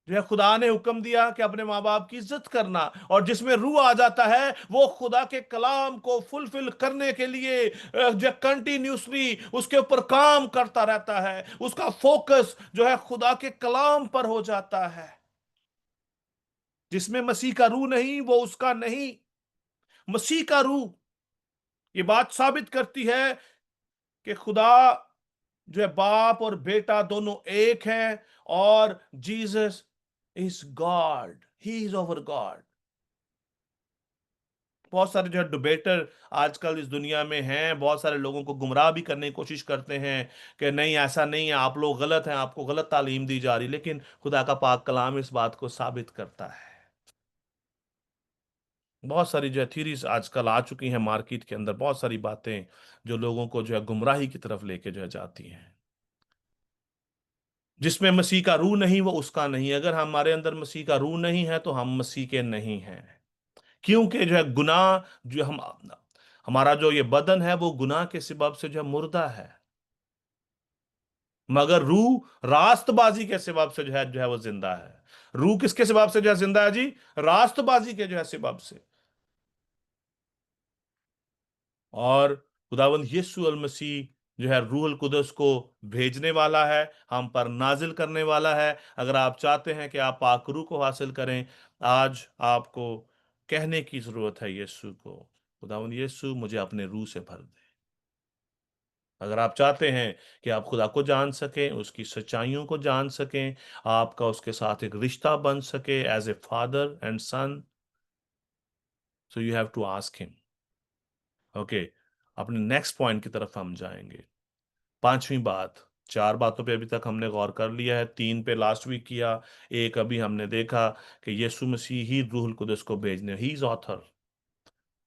B: जो है खुदा ने हुक्म दिया कि अपने माँ बाप की इज्जत करना। और जिसमें रूह आ जाता है वो खुदा के कलाम को फुलफिल करने के लिए जो कंटिन्यूसली उसके ऊपर काम करता रहता है। उसका फोकस जो है खुदा के कलाम पर हो जाता है। जिसमें मसीह का रूह नहीं वो उसका नहीं। मसीह का रूह ये बात साबित करती है कि खुदा जो है बाप और बेटा दोनों एक हैं, और Jesus is God, he is over God. बहुत सारे जो है डिबेटर आजकल इस दुनिया में हैं, बहुत सारे लोगों को गुमराह भी करने की कोशिश करते हैं कि नहीं ऐसा नहीं है, आप लोग गलत हैं, आपको गलत तालीम दी जा रही। लेकिन खुदा का पाक कलाम इस बात को साबित करता है। बहुत सारी जो है थीरीज आजकल आ चुकी हैं मार्केट के अंदर, बहुत सारी बातें जो लोगों को जो है गुमराही की तरफ लेके जो है जाती हैं। जिसमें मसीह का रूह नहीं वो उसका नहीं। अगर हमारे अंदर मसीह का रूह नहीं है तो हम मसीह के नहीं हैं, क्योंकि जो है गुनाह जो हम हमारा जो ये बदन है वो गुनाह के सबब से जो है मुर्दा है, मगर रूह रास्तबाजी के सबब से जो है वो जिंदा है। रूह किसके सबब से जो है जिंदा है जी? रास्तबाजी के जो है सबब से। और खुदावंद यीशु अल मसीह जो है रूहुल कुदस को भेजने वाला है, हम पर नाजिल करने वाला है। अगर आप चाहते हैं कि आप पाक रूह को हासिल करें, आज आपको कहने की जरूरत है यीशु को, खुदावंद यीशु मुझे अपने रूह से भर दे। अगर आप चाहते हैं कि आप खुदा को जान सकें, उसकी सच्चाइयों को जान सकें, आपका उसके साथ एक रिश्ता बन सके as a father and son, so you have to ask him. Okay, अपने नेक्स्ट पॉइंट की तरफ हम जाएंगे। पांचवी बात, चार बातों पे अभी तक हमने गौर कर लिया है, तीन पे लास्ट वीक किया, एक अभी हमने देखा कि यीशु मसीह ही रूहुल कुदस को भेजने, ही इज ऑथर।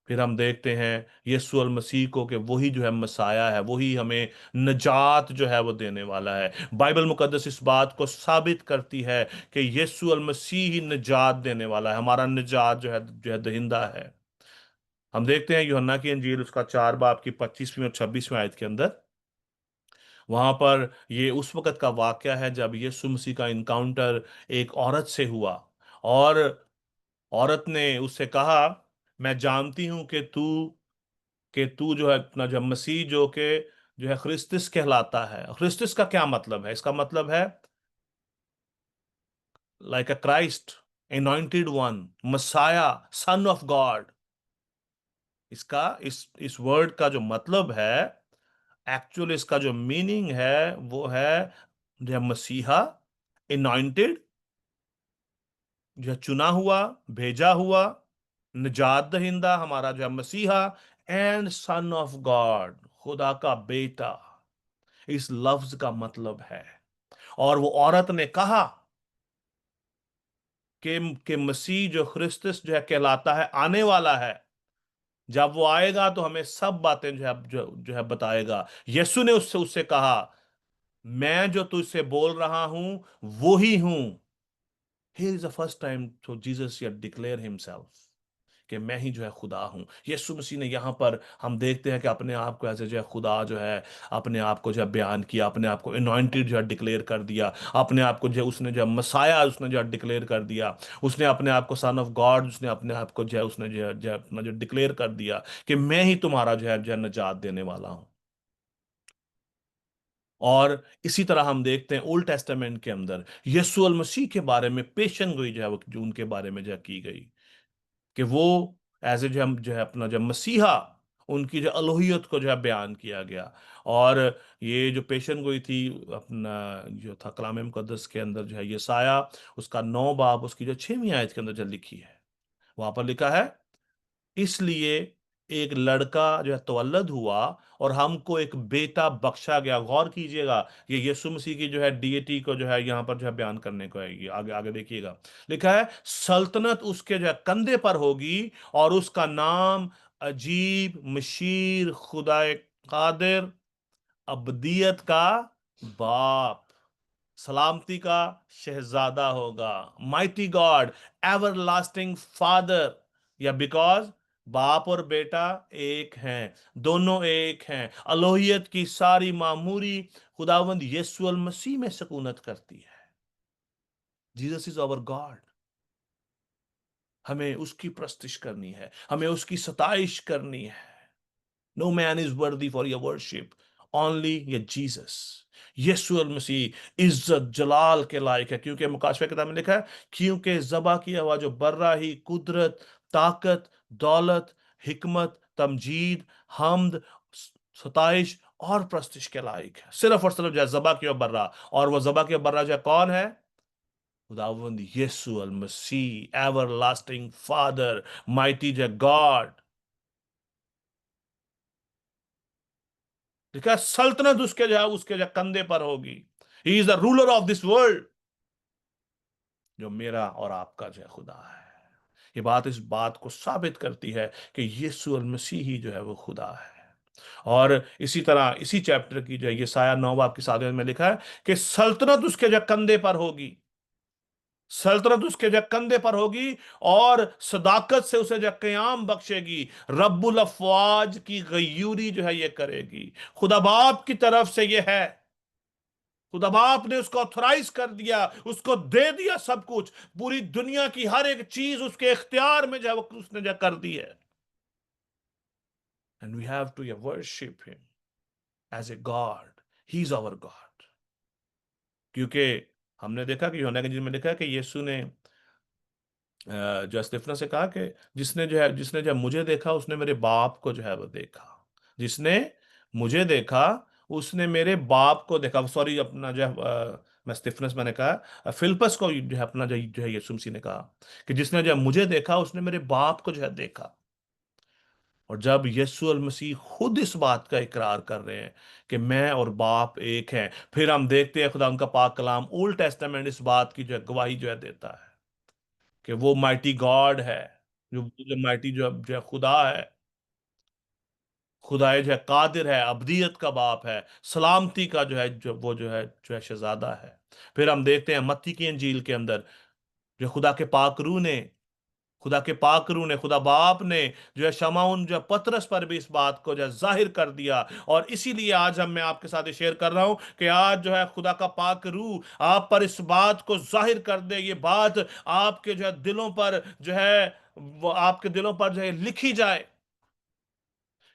B: फिर हम देखते हैं यीशु अल मसीह को कि वही जो है मसाया है, वही हमें निजात जो है वो देने वाला है। बाइबल मुकद्दस इस बात को साबित करती है कि यीशु अल मसीह ही निजात देने वाला है, हमारा निजात जो है दहिंदा है। हम देखते हैं यूहन्ना की इंजील उसका 4 बाब की 25वीं और 26वीं आयत के अंदर, वहां पर ये उस वक्त का वाकया है जब यीशु मसीह का इनकाउंटर एक औरत से हुआ, और औरत ने उससे कहा, मैं जानती हूं कि तू जो है अपना जब मसीह जो है ख्रिस्तिस कहलाता है। ख्रिस्तिस का क्या मतलब है? इसका मतलब है like a Christ, anointed one, Messiah, son of God. इसका इस वर्ड का जो मतलब है, एक्चुअल इसका जो मीनिंग है वो है जो है मसीहा, एनॉइंटेड, जो है चुना हुआ, भेजा हुआ, निजात दहिंदा हमारा जो है मसीहा, एंड सन ऑफ गॉड, खुदा का बेटा, इस लफ्ज का मतलब है। और वो औरत ने कहा, कि मसीह जो ख्रिस्तस जो है कहलाता है आने वाला है। जब वो आएगा तो हमें सब बातें जो है बताएगा। यीशु ने उससे उससे कहा, मैं जो तुझसे बोल रहा हूं वो ही हूं। Here is the first time so Jesus here declare himself कि मैं ही जो है खुदा हूं। यीशु मसीह ने यहाँ पर हम देखते हैं कि अपने आप को ऐसे जो है खुदा जो है अपने आप को जो है बयान किया, अपने आप को अनॉइंटेड जो है डिक्लेयर कर दिया, अपने आप को जो उसने जो है मसाया उसने जो है डिक्लेयर कर दिया, उसने अपने आप को सन ऑफ गॉड उसने अपने आप को जो है उसने जो है अपना जो डिक्लेयर कर दिया कि मैं ही तुम्हारा जो है नजात देने वाला हूं। और इसी तरह हम देखते हैं ओल्ड टेस्टामेंट के अंदर यीशु अल मसीह के बारे में पेशन गोई जो है वो जो उनके बारे में जो है की गई कि वो एज ए जो हम जो है अपना जो मसीहा उनकी जो अलोहियत को जो है बयान किया गया। और ये जो पेशन गोई थी अपना जो था कलाम मुकद्दस के अंदर जो है यसाया उसका 9 बाब उसकी जो 6वीं आयत के अंदर जो लिखी है, वहां पर लिखा है, इसलिए एक लड़का जो है तवल्लद हुआ और हमको एक बेटा बख्शा गया। गौर कीजिएगा, ये यीशु मसीह की जो है डीएटी को जो है यहां पर जो है बयान करने को आएगी। आगे आगे देखिएगा, लिखा है सल्तनत उसके जो है कंधे पर होगी और उसका नाम अजीब, मशीर, खुदाए कादिर, अब्दियत का बाप, सलामती का शहजादा होगा, माइटी गॉड, एवरलास्टिंग फादर। या बिकॉज बाप और बेटा एक हैं, दोनों एक हैं। अलोहियत की सारी मामूरी खुदावंद यीशु अल मसीह में सकूनत करती है। Jesus is our God. हमें उसकी प्रस्तिश करनी है, हमें उसकी सताइश करनी है। No man is worthy for your worship, only ये जीसस यीशु अल मसीह इज्जत जलाल के लायक है। क्योंकि मुकाशफे किताब में लिखा है, क्योंकि जबा किया हुआ जो बर्रा ही कुदरत, ताकत, दौलत, हिकमत, तमजीद, हमद, सताइश और प्रस्तिश के लायक है। सिर्फ और सिर्फ जो जबा किया बर्रा, और वो जबा किया बर्रा जो कौन है? खुदावंद यीशु अल मसीह, एवरलास्टिंग फादर, माइटी जो गॉड। देखा, सल्तनत उसके जो कंधे पर होगी। ही is the ruler of this world, जो मेरा और आपका जो खुदा है। ये बात इस बात को साबित करती है कि यीशु अल मसीह ही जो है वो खुदा है। और इसी तरह इसी चैप्टर की जो है यसाया 9 बाब की 7 में लिखा है कि सल्तनत उसके जो कंधे पर होगी, सल्तनत उसके जो कंधे पर होगी और सदाकत से उसे जो कयाम बख्शेगी। रब्बुल अफवाज की गयूरी जो है ये करेगी। खुदा बाप की तरफ से ये है, खुदा बाप ने उसको ऑथराइज कर दिया, उसको दे दिया सब कुछ। पूरी दुनिया की हर एक चीज उसके इख्तियार में जो उसने जो कर दी है। And we have to worship him as a God. He is our God. क्योंकि हमने देखा कि यूहन्ना के इंजील में लिखा है कि यीशु ने जो स्तिफनस से कहा कि जिसने जो है मुझे देखा उसने मेरे बाप को जो है वो देखा। जिसने मुझे देखा उसने मेरे बाप को देखा। सॉरी, अपना जो है मैं स्तिफनस मैंने कहा, फिलिप्पस को जो है अपना जो है यीशु मसीह ने कहा कि जिसने जो है मुझे देखा उसने मेरे बाप को जो है देखा। और जब यीशु अल मसीह खुद इस बात का इकरार कर रहे हैं कि मैं और बाप एक हैं, फिर हम देखते हैं खुदा उनका पाक कलाम ओल्ड टेस्टामेंट इस बात की जो है गवाही जो है देता है कि वो माइटी गॉड है, जो माइटी जो है खुदा है, खुदाए जो है कादिर है, अब्दियत का बाप है, सलामती का जो है शहजादा है। फिर हम देखते हैं मत्ती की इंजील के अंदर जो खुदा के पाकरू ने खुदा बाप ने जो है शमाउन जो है पतरस पर भी इस बात को जो है जाहिर कर दिया। और इसीलिए आज मैं आपके साथ ये शेयर कर रहा हूं कि आज जो है खुदा का पाकरू आप पर इस बात को जाहिर कर दे। ये बात आपके जो है दिलों पर जो है वो आपके दिलों पर जो है लिखी जाए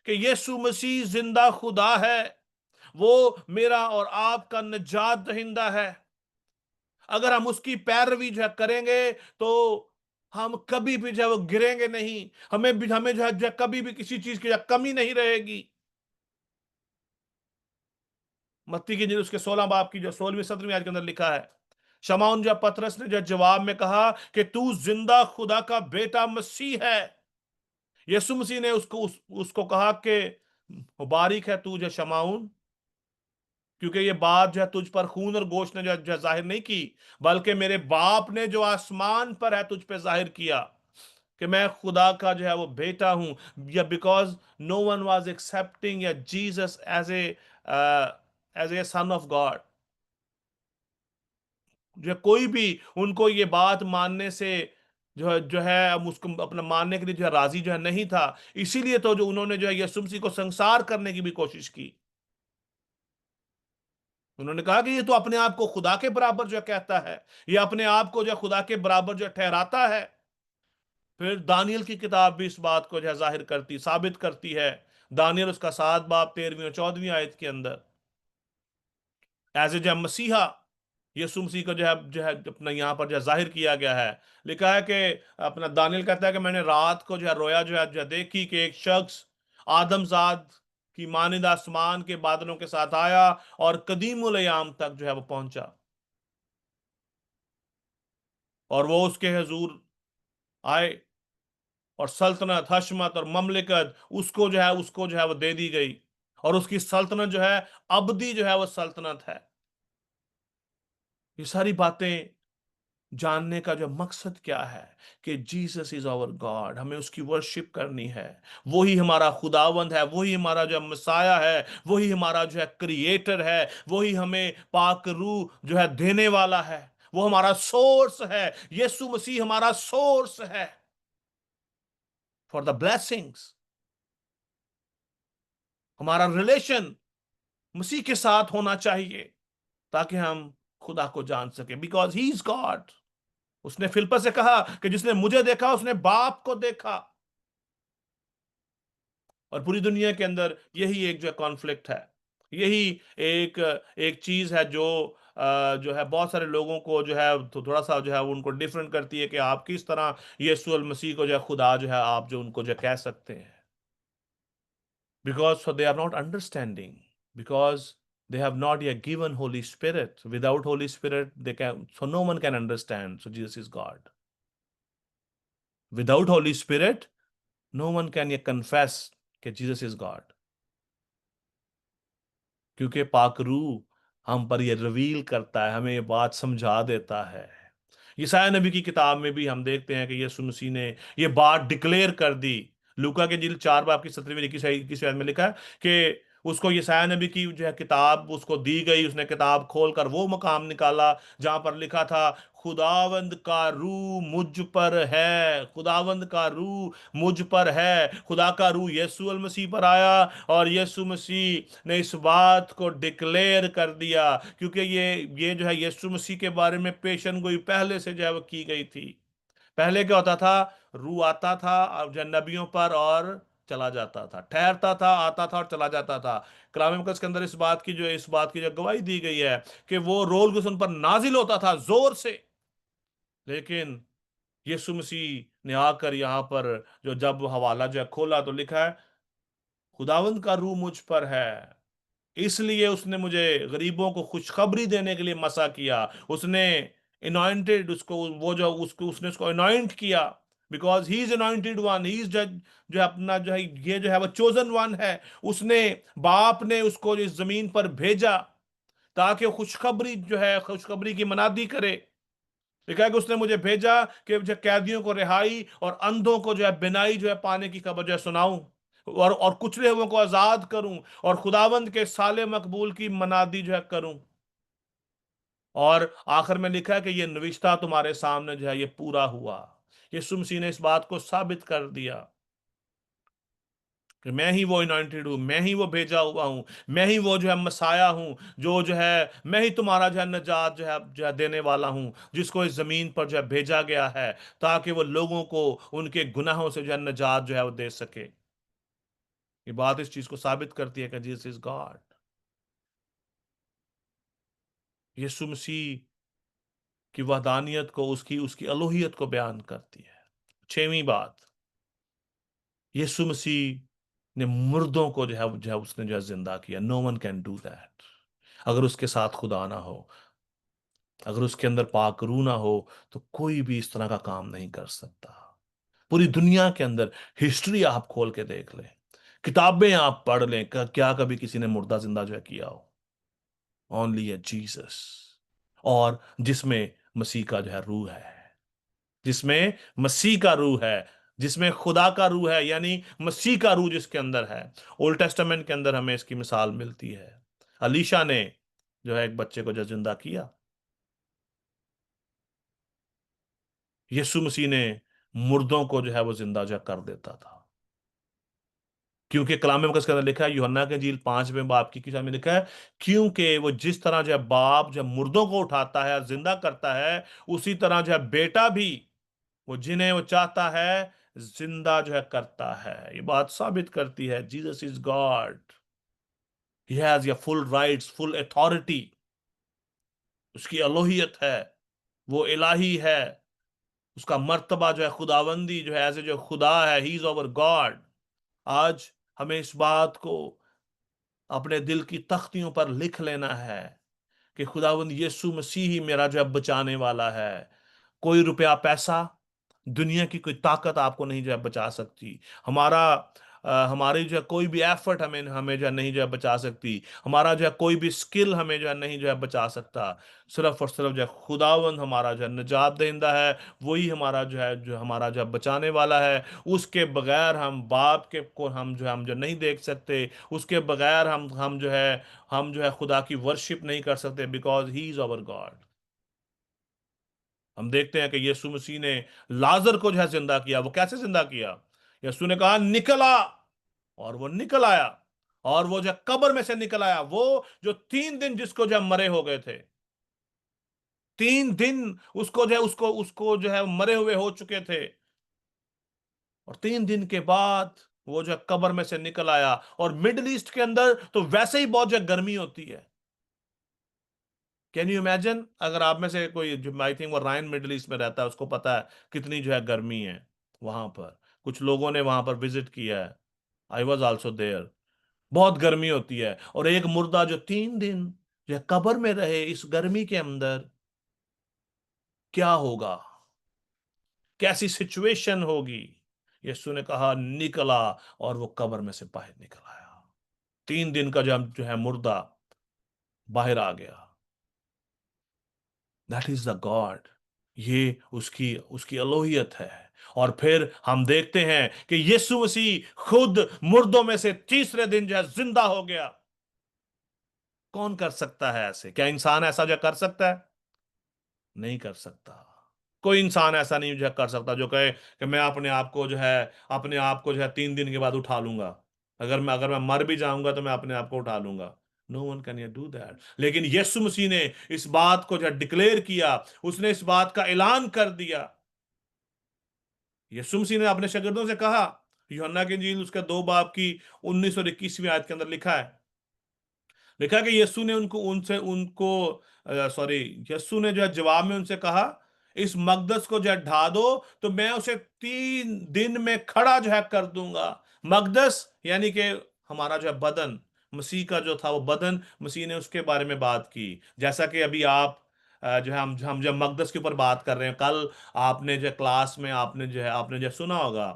B: कि यीशु मसीह जिंदा खुदा है, वो मेरा और आपका निजात दहिंदा है। अगर हम उसकी पैरवी जो है करेंगे तो हम कभी भी जो है वो गिरेंगे नहीं। हमें जो है कभी भी किसी चीज की कमी नहीं रहेगी। मत्ती की इंजील उसके 16 बाब की जो 16वीं 17वीं आयत के अंदर लिखा है, शमौन जो पतरस ने जो जवाब में कहा कि तू जिंदा खुदा का बेटा मसीह है। यीशु मसीह ने उसको कहा कि मुबारक है तू जो शमौन, क्योंकि ये बात जो है तुझ पर खून और गोश्त ने जो है जाहिर नहीं की, बल्कि मेरे बाप ने जो आसमान पर है तुझ पे जाहिर किया कि मैं खुदा का जो है वो बेटा हूं। या because no one was excepting या Jesus as a son of God, जो है कोई भी उनको ये बात मानने से जो है हम उसको अपना मानने के लिए जो है राजी जो है नहीं था। इसीलिए तो जो उन्होंने जो है यीशु मसीह को संसार करने की भी कोशिश की। उन्होंने कहा कि ये तो अपने आप को खुदा के बराबर जो कहता है, ये अपने आप को जो है खुदा के बराबर जो ठहराता है। फिर दानियल की किताब भी इस बात को जो है जाहिर करती साबित करती है। दानियल उसका 7 बाब 13वीं और 14वीं आयत के अंदर एज ए जो है मसीहा यीशु मसीह को जो है अपना यहाँ पर जो है जाहिर किया गया है। लिखा है कि अपना दानियल कहता है कि मैंने रात को जो है रोया जो है देखी कि एक शख्स आदमजाद की मानिंद आसमान के बादलों के साथ आया और कदीमुल अयाम तक जो है वो पहुंचा, और वो उसके हुजूर आए, और सल्तनत हशमत और ममलिकत उसको जो है वो दे दी गई, और उसकी सल्तनत जो है अबदी जो है वो सल्तनत है। ये सारी बातें जानने का जो मकसद क्या है कि जीसस इज आवर गॉड, हमें उसकी वर्शिप करनी है। वही हमारा खुदावंद है, वही हमारा जो मसाया है, वही हमारा जो है क्रिएटर है, वही हमें पाक रूह जो है देने वाला है, वो हमारा सोर्स है। यीशु मसीह हमारा सोर्स है फॉर द ब्लेसिंग्स। हमारा रिलेशन मसीह के साथ होना चाहिए ताकि हम खुदा को जान सके, बिकॉज ही इज गॉड। उसने फिलिप्पस से कहा कि जिसने मुझे देखा उसने बाप को देखा। और पूरी दुनिया के अंदर यही एक जो कॉन्फ्लिक्ट है, यही एक एक चीज है जो है बहुत सारे लोगों को जो है थोड़ा सा जो है उनको डिफरेंट करती है कि आप किस तरह यीशु अल मसीह को जो है खुदा जो है आप जो उनको जो कह सकते हैं। Because for they are not understanding, because they have not yet given Holy Spirit. Without Holy Spirit, so no one can understand. So Jesus is God. Without Holy Spirit, no one can yet confess that Jesus is God. क्योंकि पाक रूह हम पर ये reveal करता है, हमें ये बात समझा देता है। यशायाह नबी की किताब में भी हम देखते हैं कि यीशु मसीह ने ये बात डिक्लेयर कर दी। लूका के जिल 4 बाब की 17वीं 21 आयत में लिखा है कि उसको यशायाह नबी की जो है किताब उसको दी गई, उसने किताब खोलकर वो मकाम निकाला जहां पर लिखा था खुदावंद का रूह मुझ पर है, खुदावंद का रूह मुझ पर है। खुदा का रूह यीशु अल मसीह पर आया और यीशु मसीह ने इस बात को डिक्लेयर कर दिया, क्योंकि ये जो है यीशु मसीह के बारे में पेशन गोई पहले से जो है वो की गई थी। पहले क्या होता था, रूह आता था और जो नबियों पर और चला जाता था, ठहरता था, आता था और चला जाता था। कलाम मुकद्दस के अंदर इस बात की जो गवाही दी गई है कि वो रोल गुसन पर नाजिल होता था जोर से। लेकिन यीशु मसीह ने आकर यहां पर जब हवाला जो है खोला तो लिखा है खुदावंद का रूह मुझ पर है, इसलिए उसने मुझे गरीबों को खुशखबरी देने के लिए मसा किया। उसने अनॉइंटेड उसको वो जो उसको उसने उसको अनॉइंट किया, because he is anointed one, he is जो अपना जो है ये जो है वो चोजन वन है। उसने बाप ने उसको इस जमीन पर भेजा ताकि वो खुशखबरी की मनादी करे। लिखा है कि उसने मुझे भेजा कि जो कैदियों को रिहाई और अंधों को जो है बिनाई जो है पाने की खबर जो है सुनाऊं, और कुचले हुओं को आजाद करूं, और खुदावंद के साले मकबूल की मनादी जो है करूं। और आखिर में लिखा है कि ये नविश्ता तुम्हारे सामने जो है ये पूरा हुआ। यीशु मसीह ने इस बात को साबित कर दिया कि मैं ही वो अनॉइंटेड हूं, मैं ही वो भेजा हुआ हूं, मैं ही वो जो है मसाया हूं, जो है मैं ही तुम्हारा जो है नजात जो है देने वाला हूं, जिसको इस जमीन पर जो है भेजा गया है ताकि वो लोगों को उनके गुनाहों से जो है नजात जो है वो दे सके। ये बात इस चीज को साबित करती है कि जीसस इज गॉड। यीशु मसीह की वहदानियत को, उसकी उसकी अलूहियत को बयान करती है। 6वीं बात, यीशु मसीह ने मुर्दों को जो है उसने जो है जिंदा किया। No one can do that. अगर उसके साथ खुदा ना हो, अगर उसके अंदर पाक रूह ना हो, तो कोई भी इस तरह का काम नहीं कर सकता। पूरी दुनिया के अंदर हिस्ट्री आप खोल के देख लें, किताबें आप पढ़ लें, क्या कभी किसी ने मुर्दा जिंदा जो है किया हो? ओनली ए जीसस, और जिसमें मसीह का जो है रूह है, जिसमें मसीह का रूह है, जिसमें खुदा का रूह है, यानी मसीह का रूह जिसके अंदर है। ओल्ड टेस्टामेंट के अंदर हमें इसकी मिसाल मिलती है। अलीशा ने जो है एक बच्चे को जो जिंदा किया, यीशु मसीह ने मुर्दों को जो है वो जिंदा जो कर देता था। क्योंकि कलाम मुकद्दस के अंदर लिखा है, यूहन्ना के इंजील 5वें बाब की किताब में लिखा है, क्योंकि वो जिस तरह जो है बाप जब मुर्दों को उठाता है जिंदा करता है, उसी तरह जो है बेटा भी वो जिन्हें वो चाहता है जिंदा जो है करता है। ये बात साबित करती है Jesus is God, he has या फुल राइट्स, फुल अथॉरिटी, उसकी अलोहियत है, वो इलाही है, उसका मर्तबा जो है खुदावंदी जो है, ऐसे जो खुदा है, ही इज ओवर गॉड। आज हमें इस बात को अपने दिल की तख्तियों पर लिख लेना है कि खुदावंद यीशु मसीह ही मेरा जो है बचाने वाला है। कोई रुपया पैसा, दुनिया की कोई ताकत आपको नहीं जो है बचा सकती। हमारी जो है कोई भी एफर्ट हमें हमें जो है नहीं जो है बचा सकती। हमारा जो है कोई भी स्किल हमें जो है नहीं जो है बचा सकता। सिर्फ और सिर्फ जो है खुदावंद हमारा जो है निजात देंदा है, वही हमारा जो हमारा जो है बचाने वाला है। उसके बगैर हम बाप के को हम जो नहीं देख सकते। उसके बगैर हम जो है खुदा की वर्शिप नहीं कर सकते, because he is our God. हम देखते हैं कि यीशु मसीह ने लाजर को जो है जिंदा किया। वो कैसे जिंदा किया? यीशु ने कहा निकला, और वो निकल आया। और वो जो कब्र में से निकल आया, वो जो 3 दिन जिसको जो मरे हो गए थे, 3 दिन उसको जो है मरे हुए हो चुके थे, और 3 दिन के बाद वो जो कब्र में से निकल आया। और मिडिल ईस्ट के अंदर तो वैसे ही बहुत जो गर्मी होती है। कैन यू इमेजिन, अगर आप में से कोई, जो आई थिंक वो रायन मिडिल ईस्ट में रहता है, उसको पता है कितनी जो है गर्मी है वहां पर। कुछ लोगों ने वहां पर विजिट किया है, आई वॉज ऑल्सो देयर। बहुत गर्मी होती है, और एक मुर्दा जो 3 दिन जो है कब्र में रहे इस गर्मी के अंदर, क्या होगा, कैसी सिचुएशन होगी। यीशु ने कहा निकला, और वो कब्र में से बाहर निकल आया। 3 दिन का जो है मुर्दा बाहर आ गया। दैट इज द गॉड, ये उसकी उसकी अलोहियत है। और फिर हम देखते हैं कि यीशु मसीह खुद मुर्दों में से तीसरे दिन जो है जिंदा हो गया। कौन कर सकता है ऐसे? क्या इंसान ऐसा जो कर सकता है? नहीं कर सकता। कोई इंसान ऐसा नहीं जो कर सकता जो कहे कि मैं अपने आप को जो है 3 दिन के बाद उठा लूंगा। अगर मैं मर भी जाऊंगा तो मैं अपने आप को उठा लूंगा। No one can do that. लेकिन यीशु मसीह ने इस बात को जो डिक्लेयर किया, उसने इस बात का ऐलान कर दिया। यीशु मसीह ने अपने शागिर्दों से कहा, यूहन्ना की इंजील उसके 2 बाब की 19 और 21वीं आयत के अंदर लिखा है कि यीशु ने उनको सॉरी, यीशु ने जो है जवाब में उनसे कहा, इस मकदस को जो है ढा दो तो मैं उसे 3 दिन में खड़ा जो है कर दूंगा। मकदस यानी कि हमारा जो है बदन, मसीह का जो था वो बदन, मसीह ने उसके बारे में बात की। जैसा कि अभी आप जो है हम जब मकदस के ऊपर बात कर रहे हैं, कल आपने जो क्लास में आपने जो सुना होगा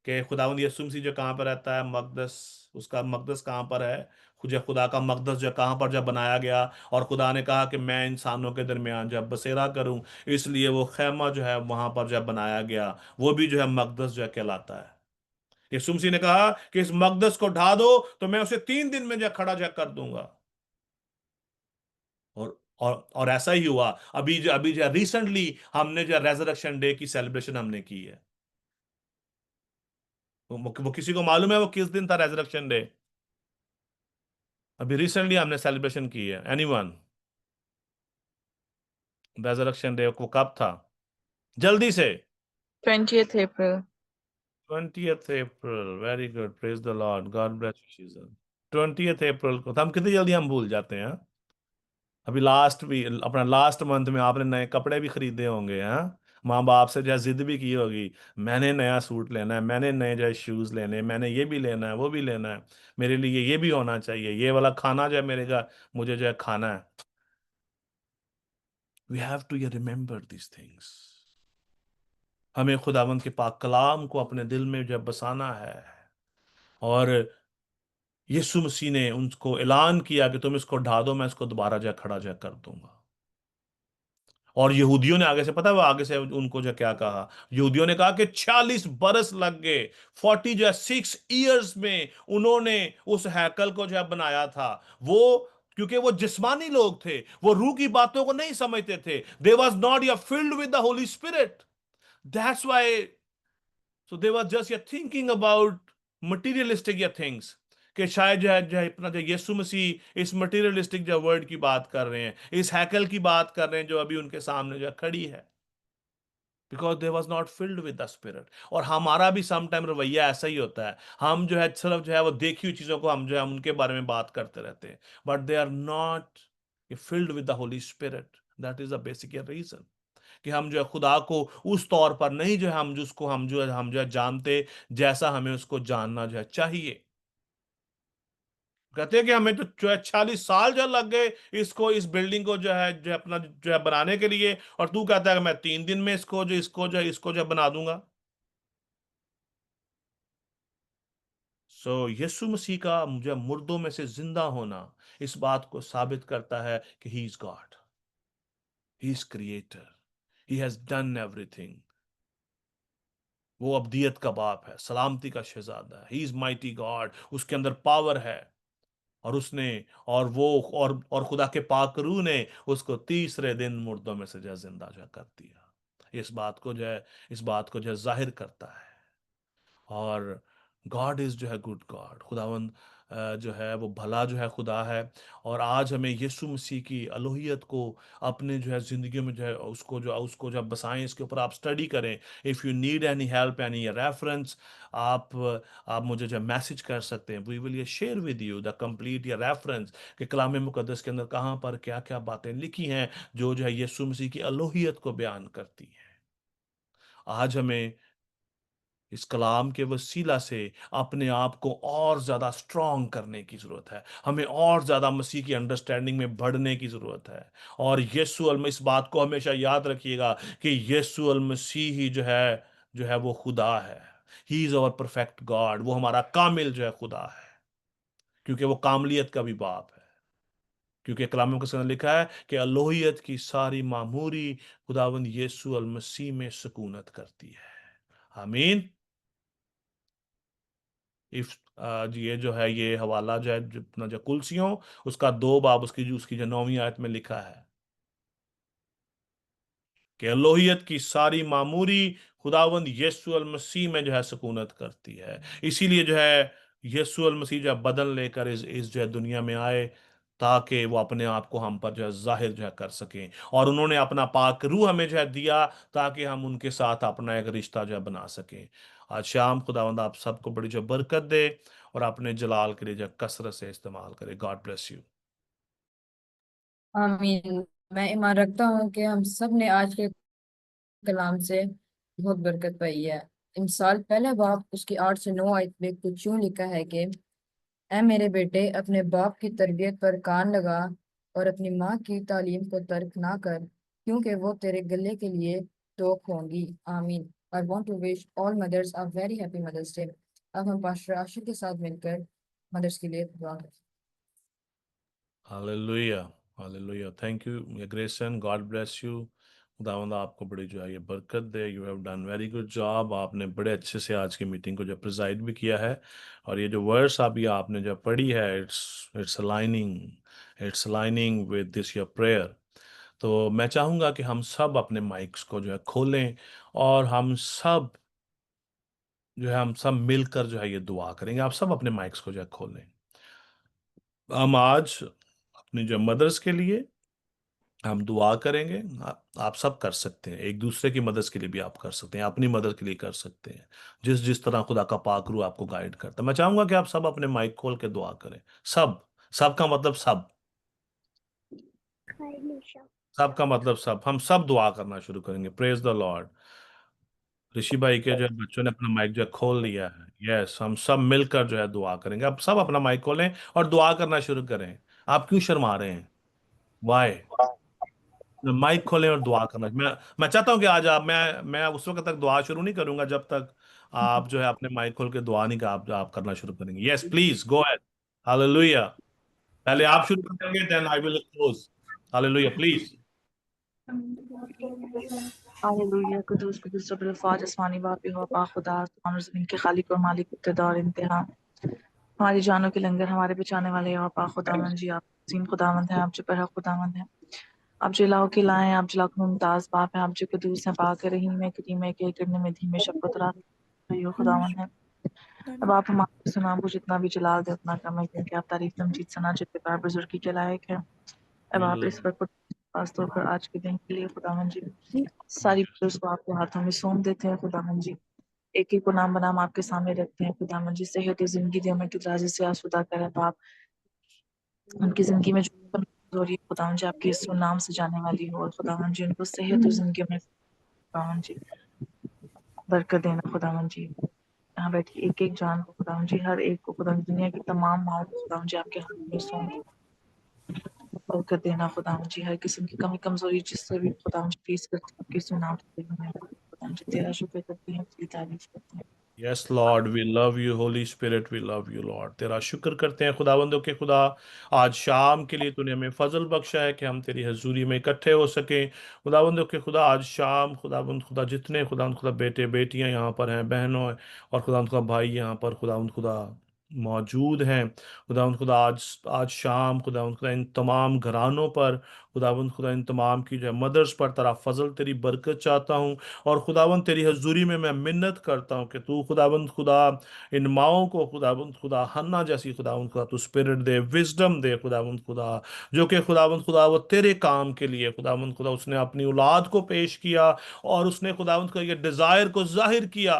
B: कि खुदावंद यीशु मसीह जो कहाँ पर रहता है, मकदस, उसका मकदस कहाँ पर है, खुदा का मकदस जो कहाँ पर जब बनाया गया। और खुदा ने कहा कि मैं इंसानों के दरमियान जब बसेरा करूं, इसलिए वो खैमा जो है वहां पर जब बनाया गया, वो भी जो है मकदस जो है कहलाता है। यीशु मसीह ने कहा कि इस मकदस को ढा दो तो मैं उसे 3 दिन में जो खड़ा जो कर दूंगा। और ऐसा ही हुआ। अभी जो रिसेंटली हमने जो रेजरेक्शन डे की सेलिब्रेशन हमने की है। वो किसी को मालूम है वो किस दिन था रेजरेक्शन डे? अभी रिसेंटली हमने सेलिब्रेशन की है। एनीवन? रेजरेक्शन डे को कब था? जल्दी से।
G: 20th April.
B: 20th April. Very good, praise the Lord, God bless you season. 20th अप्रैल को तो हम कितनी जल्दी हम भूल जाते हैं। अभी अपना लास्ट मंथ में आपने नए कपड़े भी खरीदे होंगे, हैं? माँ बाप से जो है जिद भी की होगी, मैंने नया सूट लेना है, मैंने नए जो है शूज लेने हैं, मैंने ये भी लेना है, वो भी लेना है, मेरे लिए ये भी होना चाहिए, ये वाला खाना जो है मुझे जो है खाना है। We have to remember this things. हमें खुदावंद के पाक कलाम को अपने दिल में जब बसाना है। और यीशु मसीह ने उनको ऐलान किया कि तुम इसको ढा दो, मैं इसको दोबारा जो खड़ा जो कर दूंगा। और यहूदियों ने आगे से, पता है वो आगे से उनको जो क्या कहा, यहूदियों ने कहा कि 40 बरस लग गए, 46 ईयर्स में उन्होंने उस हैकल को जो बनाया था। वो क्योंकि वो जिस्मानी लोग थे, वो रूह की बातों को नहीं समझते थे। दे वॉज नॉट या field with the holy spirit, that's why. So they were just या थिंकिंग अबाउट मटीरियलिस्टिक या थिंग्स, कि शायद जो है अपना जो यीशु मसीह इस मटीरियलिस्टिक जो वर्ड की बात कर रहे हैं, इस हैकल की बात कर रहे हैं जो अभी उनके सामने जो खड़ी है, because they was not filled with the spirit. और हमारा भी सम टाइम रवैया ऐसा ही होता है, हम जो है सिर्फ जो है वो देखी हुई चीजों को हम जो है उनके बारे में बात करते रहते हैं, but they are not filled with the holy spirit. That is the basic reason कि हम जो है खुदा को उस तौर पर नहीं जो है हम जिसको हम जो है जानते, जैसा हमें उसको जानना जो है चाहिए। कहते हैं कि हमें तो जो है 40 साल जो लग गए इसको, इस बिल्डिंग को जो है अपना जो है बनाने के लिए, और तू कहता है कि मैं 3 दिन में इसको जो बना दूंगा। सो यीशु मसीह का मुझे मुर्दों में से जिंदा होना इस बात को साबित करता है कि he is God, he is creator, he has done everything. वो अब्दियत का बाप है, सलामती का शहजादा है, ही इज माइटी गॉड, उसके अंदर पावर है। और उसने और वो और खुदा के पाक रूह ने उसको तीसरे दिन मुर्दों में से जो है जिंदा जो है कर दिया। इस बात को जो है जाहिर करता है। और गॉड इज जो है गुड गॉड, खुदावंद जो है वो भला जो है खुदा है। और आज हमें यीशु मसीह की अलूहियत को अपने जो है जिंदगी में जो है उसको जो बसाएं, इसके ऊपर आप स्टडी करें। If you need any help, any reference, आप आप मुझे जो मैसेज कर सकते हैं। वी विल ये share with you the complete या रेफरेंस कि कलाम मुकद्दस के अंदर कहाँ पर क्या क्या बातें लिखी हैं जो है यीशु मसीह की अलूहियत को बयान करती हैं। आज हमें इस कलाम के वसीला से अपने आप को और ज्यादा स्ट्रांग करने की जरूरत है, हमें और ज्यादा मसीह की अंडरस्टैंडिंग में बढ़ने की जरूरत है। और इस बात को हमेशा याद रखिएगा कि यीशु अल मसीह ही जो है वो खुदा है। He is our perfect God, वो हमारा कामिल जो है खुदा है, क्योंकि वो कामलियत का भी बाप है। क्योंकि कलाम मुकद्दस में लिखा है कि अलोहियत की सारी मामूरी खुदावंद यीशु अल मसीह में सुकूनत करती है। आमीन। इफ ये जो है ये हवाला जो है अपना जो कुलसियों उसका 2 बाब उसकी जो 9वीं आयत में लिखा है कि अलोहियत की सारी मामूरी खुदावंद यीशु अल मसीह में जो है सुकूनत करती है। इसीलिए जो है यीशु अल मसीह जो है बदन लेकर इस जो है दुनिया में आए, ताकि वो अपने आप को हम पर जो है जाहिर जो है कर सकें। और उन्होंने अपना पाक रूह हमें जो है दिया ताकि हम उनके साथ अपना एक रिश्ता जो है बना सकें। आज शाम खुदावंद आप सबको बड़ी जो बरकत दे और अपने जलाल के लिए जो है कसरत से इस्तेमाल करे। God bless you.
A: आमीन। मैं ईमान रखता हूँ कि हम सब ने आज के कलाम से बहुत बरकत पाई है। मिसाल पहला बाप उसकी 8 से 9 आयत में कुछ यूं लिखा है कि ऐ मेरे बेटे, अपने बाप की तरबियत पर कान लगा और अपनी माँ की तालीम को तर्क ना कर, क्योंकि वो तेरे गले के लिए टोक होंगी। आमीन। I want to wish all mothers a very happy Mother's Day. अब हम पास्टर आशिक के साथ मिलकर मदर्स के लिए दुआ करें।
B: Hallelujah, hallelujah. Thank you Grayson, God bless you. खुदावंद आपको बड़ी जो है ये बरकत दे। You have done very good job. आपने बड़े अच्छे से आज की मीटिंग को जो प्रिजाइड भी किया है। और ये जो वर्ड्स अभी आपने जो पढ़ी है, it's aligning with this your prayer. तो मैं चाहूँगा कि हम सब अपने माइक्स को जो है खोलें और हम सब मिलकर जो है ये दुआ करेंगे। आप सब अपने माइक्स को जो है खोलें। हम आज अपनी जो मदर्स के लिए हम दुआ करेंगे। आप सब कर सकते हैं, एक दूसरे की मदद के लिए भी आप कर सकते हैं, अपनी मदद के लिए कर सकते हैं, जिस जिस तरह खुदा का पाक रूह आपको गाइड करता है। मैं चाहूंगा कि आप सब अपने माइक खोल के दुआ करें। सब, सबका मतलब सब, सबका मतलब सब। हम सब दुआ करना शुरू करेंगे। Praise the Lord. ऋषि भाई के जो है बच्चों ने अपना माइक जो है खोल लिया है। यस, हम सब मिलकर जो है दुआ करेंगे। अब सब अपना माइक खोलें और दुआ करना शुरू करें। आप क्यों शर्मा रहे हैं? वाई? माइक खोलें और दुआ करना। मैं चाहता हूं कि आज मैं उस वक्त तक दुआ शुरू नहीं करूंगा जब तक आप जो है अपने माइक खोल के दुआ नहीं का आप करना शुरू करेंगे। Yes please go ahead. Hallelujah. पहले आप शुरू करेंगे, then I will close. Hallelujah, please.
G: Hallelujah. कुदूस कुदूस रब्बुल फाज आसमानी बाप यहोवा पाक खुदा आसमान और ज़मीन के खालिक और मालिक इब्तिदा और इंतहा। हमारी जानों के लंगर, हमारे बचाने वाले यहोवा पाक खुदावंद जी, आप अजीम खुदावंद हैं, आप जो बड़ा खुदावंद हैं, आप जो इलाहो के इलाह हैं, आप जो लाखों मुमताज बाप हैं, आप जो कुदूस हैं, पाक है, रहीम है, करीम है, के करने में धीमे शफ़क़त रहियो खुदावंद है। अब आप हमारे सुनाम को जितना भी जलाल दे उतना कम है, क्योंकि आप तारीफ तमजीद सना जितने बार बुजुर्गी के लायक है। अब आप इस वक्त खास तौर पर आज के दिन के लिए खुदावंद जी सारी पुरुष को आपके हाथों में सौंप देते हैं खुदावंद जी। एक एक को नाम बनाम आपके सामने रखते हैं खुदावंद जी। सेहत और जिंदगी दे, हमें राजी से आसुदा करें बाप। उनकी जिंदगी में जो कमी हो रही है खुदावंद जी, आपके इस नाम से जाने वाली हो, और खुदावंद जी उनको सेहत और जिंदगी में खुदावंद जी बरकत देना खुदावंद जी। यहाँ बैठी एक एक जान को खुदावंद जी, हर एक को खुदावंद, दुनिया की तमाम माओ को खुदावंद जी आपके हाथ में सौंप बरकत देना खुदावंद जी। हर किस्म की कमी कमजोरी जिससे भी खुदावंद जी फेस करते हैं, आपके इस नाम से खुदावंद जी तेरा शुक्र करते हैं, तेरी तारीफ करते हैं।
B: Yes Lord, we love you Holy Spirit, we love you Lord. तेरा शुक्र करते हैं खुदावंदों के खुदा, आज शाम के लिए तूने हमें फजल बख्शा है कि हम तेरी हजूरी में इकट्ठे हो सके। खुदावंदों के खुदा, आज शाम खुदावंद खुदा, जितने खुदावंद खुदा बेटे बेटियां यहाँ पर हैं, बहनों और खुदावंद खुदा भाई यहाँ पर खुदावंद खुदा मौजूद हैं, खुदावंद खुदा आज आज शाम खुदावंद खुदा इन तमाम घरानों पर, खुदावंद खुदा इन तमाम की जो है मदर्स पर तेरा फजल तेरी बरकत चाहता हूँ। और खुदावंद तेरी हजूरी में मैं मिन्नत करता हूँ कि तू खुदावंद खुदा इन माओं को खुदावंद खुदा हन्ना जैसी खुदावंद खुदा तू स्पिरिट दे, विजडम दे खुदावंद खुदा, जो कि खुदावंद खुदा वो तेरे काम के लिए खुदावंद खुदा उसने अपनी औलाद को पेश किया और उसने खुदावंद का ये डिजायर को जाहिर किया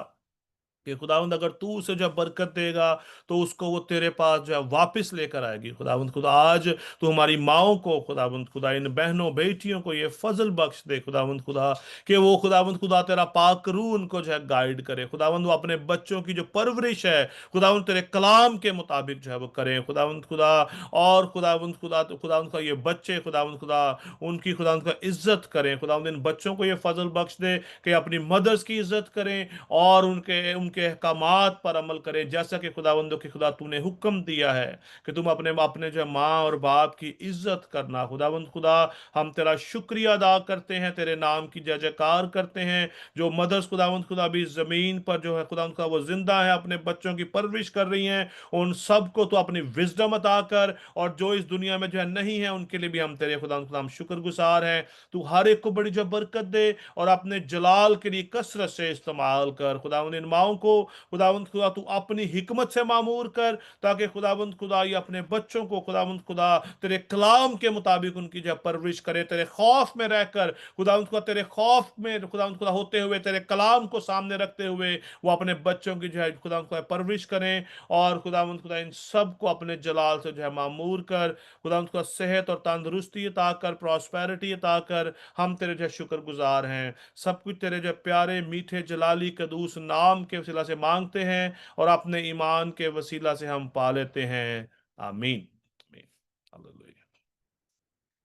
B: कि खुदावंद अगर तू उसे जब बरकत देगा तो उसको वो तेरे पास जो है वापस लेकर आएगी। खुदावंद खुदा आज तू हमारी माओं को खुदावंद खुदा, इन बहनों बेटियों को ये फजल बख्श दे खुदावंद खुदा, कि वो खुदावंद खुदा तेरा पाक रूह उनको जो है गाइड करे। खुदावंद वो अपने बच्चों की जो परवरिश है खुदावंद तेरे कलाम के मुताबिक जो है वो करें खुदावंद खुदा। और खुदावंद खुदा तो खुदावंद का ये बच्चे खुदावंद खुदा उनकी खुदावंद का इज्जत करें। खुदावंद इन बच्चों को ये फजल बख्श दे कि अपनी मदर्स की इज्जत करें और उनके उनके अहकामात पर अमल करें, जैसा कि खुदावंदों की खुदा तूने हुक्म दिया है कि तुम अपने अपने जो माँ और बाप की इज्जत करना। खुदावंद खुदा, हम तेरा शुक्रिया अदा करते हैं, तेरे नाम की जय जयकार करते हैं। जो मदर्स खुदावंद खुदा भी जमीन पर जो है खुदावंद खुदा वो जिंदा है, अपने बच्चों की परवरिश कर रही हैं, उन सब को तो अपनी विजडम अता कर, और जो इस दुनिया में जो है नहीं है उनके लिए भी हम तेरे खुदावंद खुदा हम शुक्रगुजार हैं। तू हर एक को बड़ी जो बरकत दे और अपने जलाल के लिए कसरत से इस्तेमाल कर। खुदावंद इन माओं को खुदावंद खुदा तू अपनी हिकमत से मामूर कर, ताकि खुदावंद खुदा ये अपने बच्चों को खुदावंद खुदा तेरे कलाम के मुताबिक उनकी जो परवरिश करे, तेरे खौफ में रहकर खुदावंद खुदा, तेरे खौफ में खुदावंद खुदा होते हुए, तेरे कलाम को सामने रखते हुए वो अपने बच्चों की जो है खुदावंद खुदा परवरिश करें। और खुदावंद खुदा इन सब को अपने जलाल से जो है मामूर कर। खुदावंद खुदा सेहत और तंदुरुस्ती अता कर, प्रॉस्पेरिटी अता कर। हम तेरे जो शुक्रगुजार हैं, सब कुछ तेरे जो प्यारे मीठे जलाली कदूस नाम के वसीला से मांगते हैं और अपने ईमान के वसीला से हम पा लेते हैं। आमीन। आमीन। हालेलुया।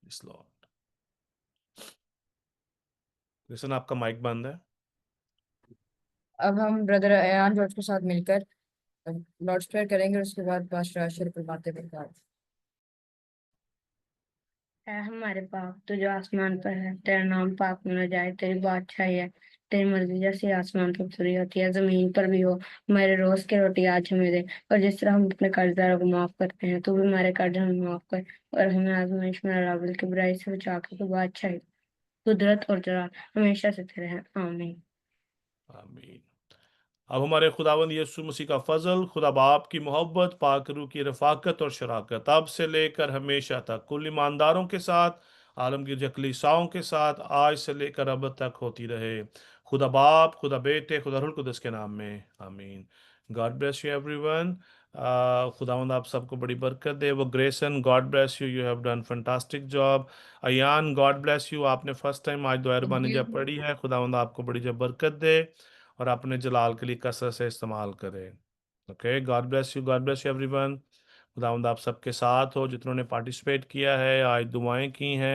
B: Yes Lord. लिसन, आपका माइक बंद है।
A: अब हम ब्रदर अयान जॉर्ज के साथ मिलकर लॉर्ड्स प्रेयर करेंगे, उसके बाद पास्टर आशिर पर बातें बताएं।
F: है हमारे बाप तो जो आसमान पर है, तेरा नाम पाक होना जाए, तेरी बादशाही है, तेरी मर्जी जैसे आसमान पर पूरी होती है जमीन पर भी हो। हमारे रोज की रोटी आज हमें दे, और जिस तरह हम अपने कर्जदारों को माफ करते हैं, तो भी हमारे कर्ज हमें माफ कर, और हमें आजमाइश में ना डाल, की बुराई से बचा के, तो बादशाही कुदरत और जलाल हमेशा से तेरे हैं। आमीन।
B: आमीन। अब हमारे खुदावंद यीशु मसीह का फजल, खुदा बाप की मोहब्बत, पाक रूह की रफाकत और शराकत अब से लेकर हमेशा तक कुल ईमानदारों के साथ, आलमगीर जकलीसाओं के साथ, आज से लेकर अब तक होती रहे। खुदा बाप, खुदा बेटे, खुदा रूह कुदस के नाम में आमीन। God bless you everyone. खुदावंद आप सबको बड़ी बरकत दे। वो Grayson, God bless you, you have done fantastic job. Ayaan, God bless you, आपने फर्स्ट टाइम आज दुआ रबानी जब पढ़ी है, खुदावंद आपको बड़ी जब बरकत दे और अपने जलाल के लिए कसरत से इस्तेमाल करें। Okay, God bless you, God bless you everyone. खुदावंद आप सबके साथ हो, जितनों ने पार्टिसिपेट किया है, आज दुआएं की हैं।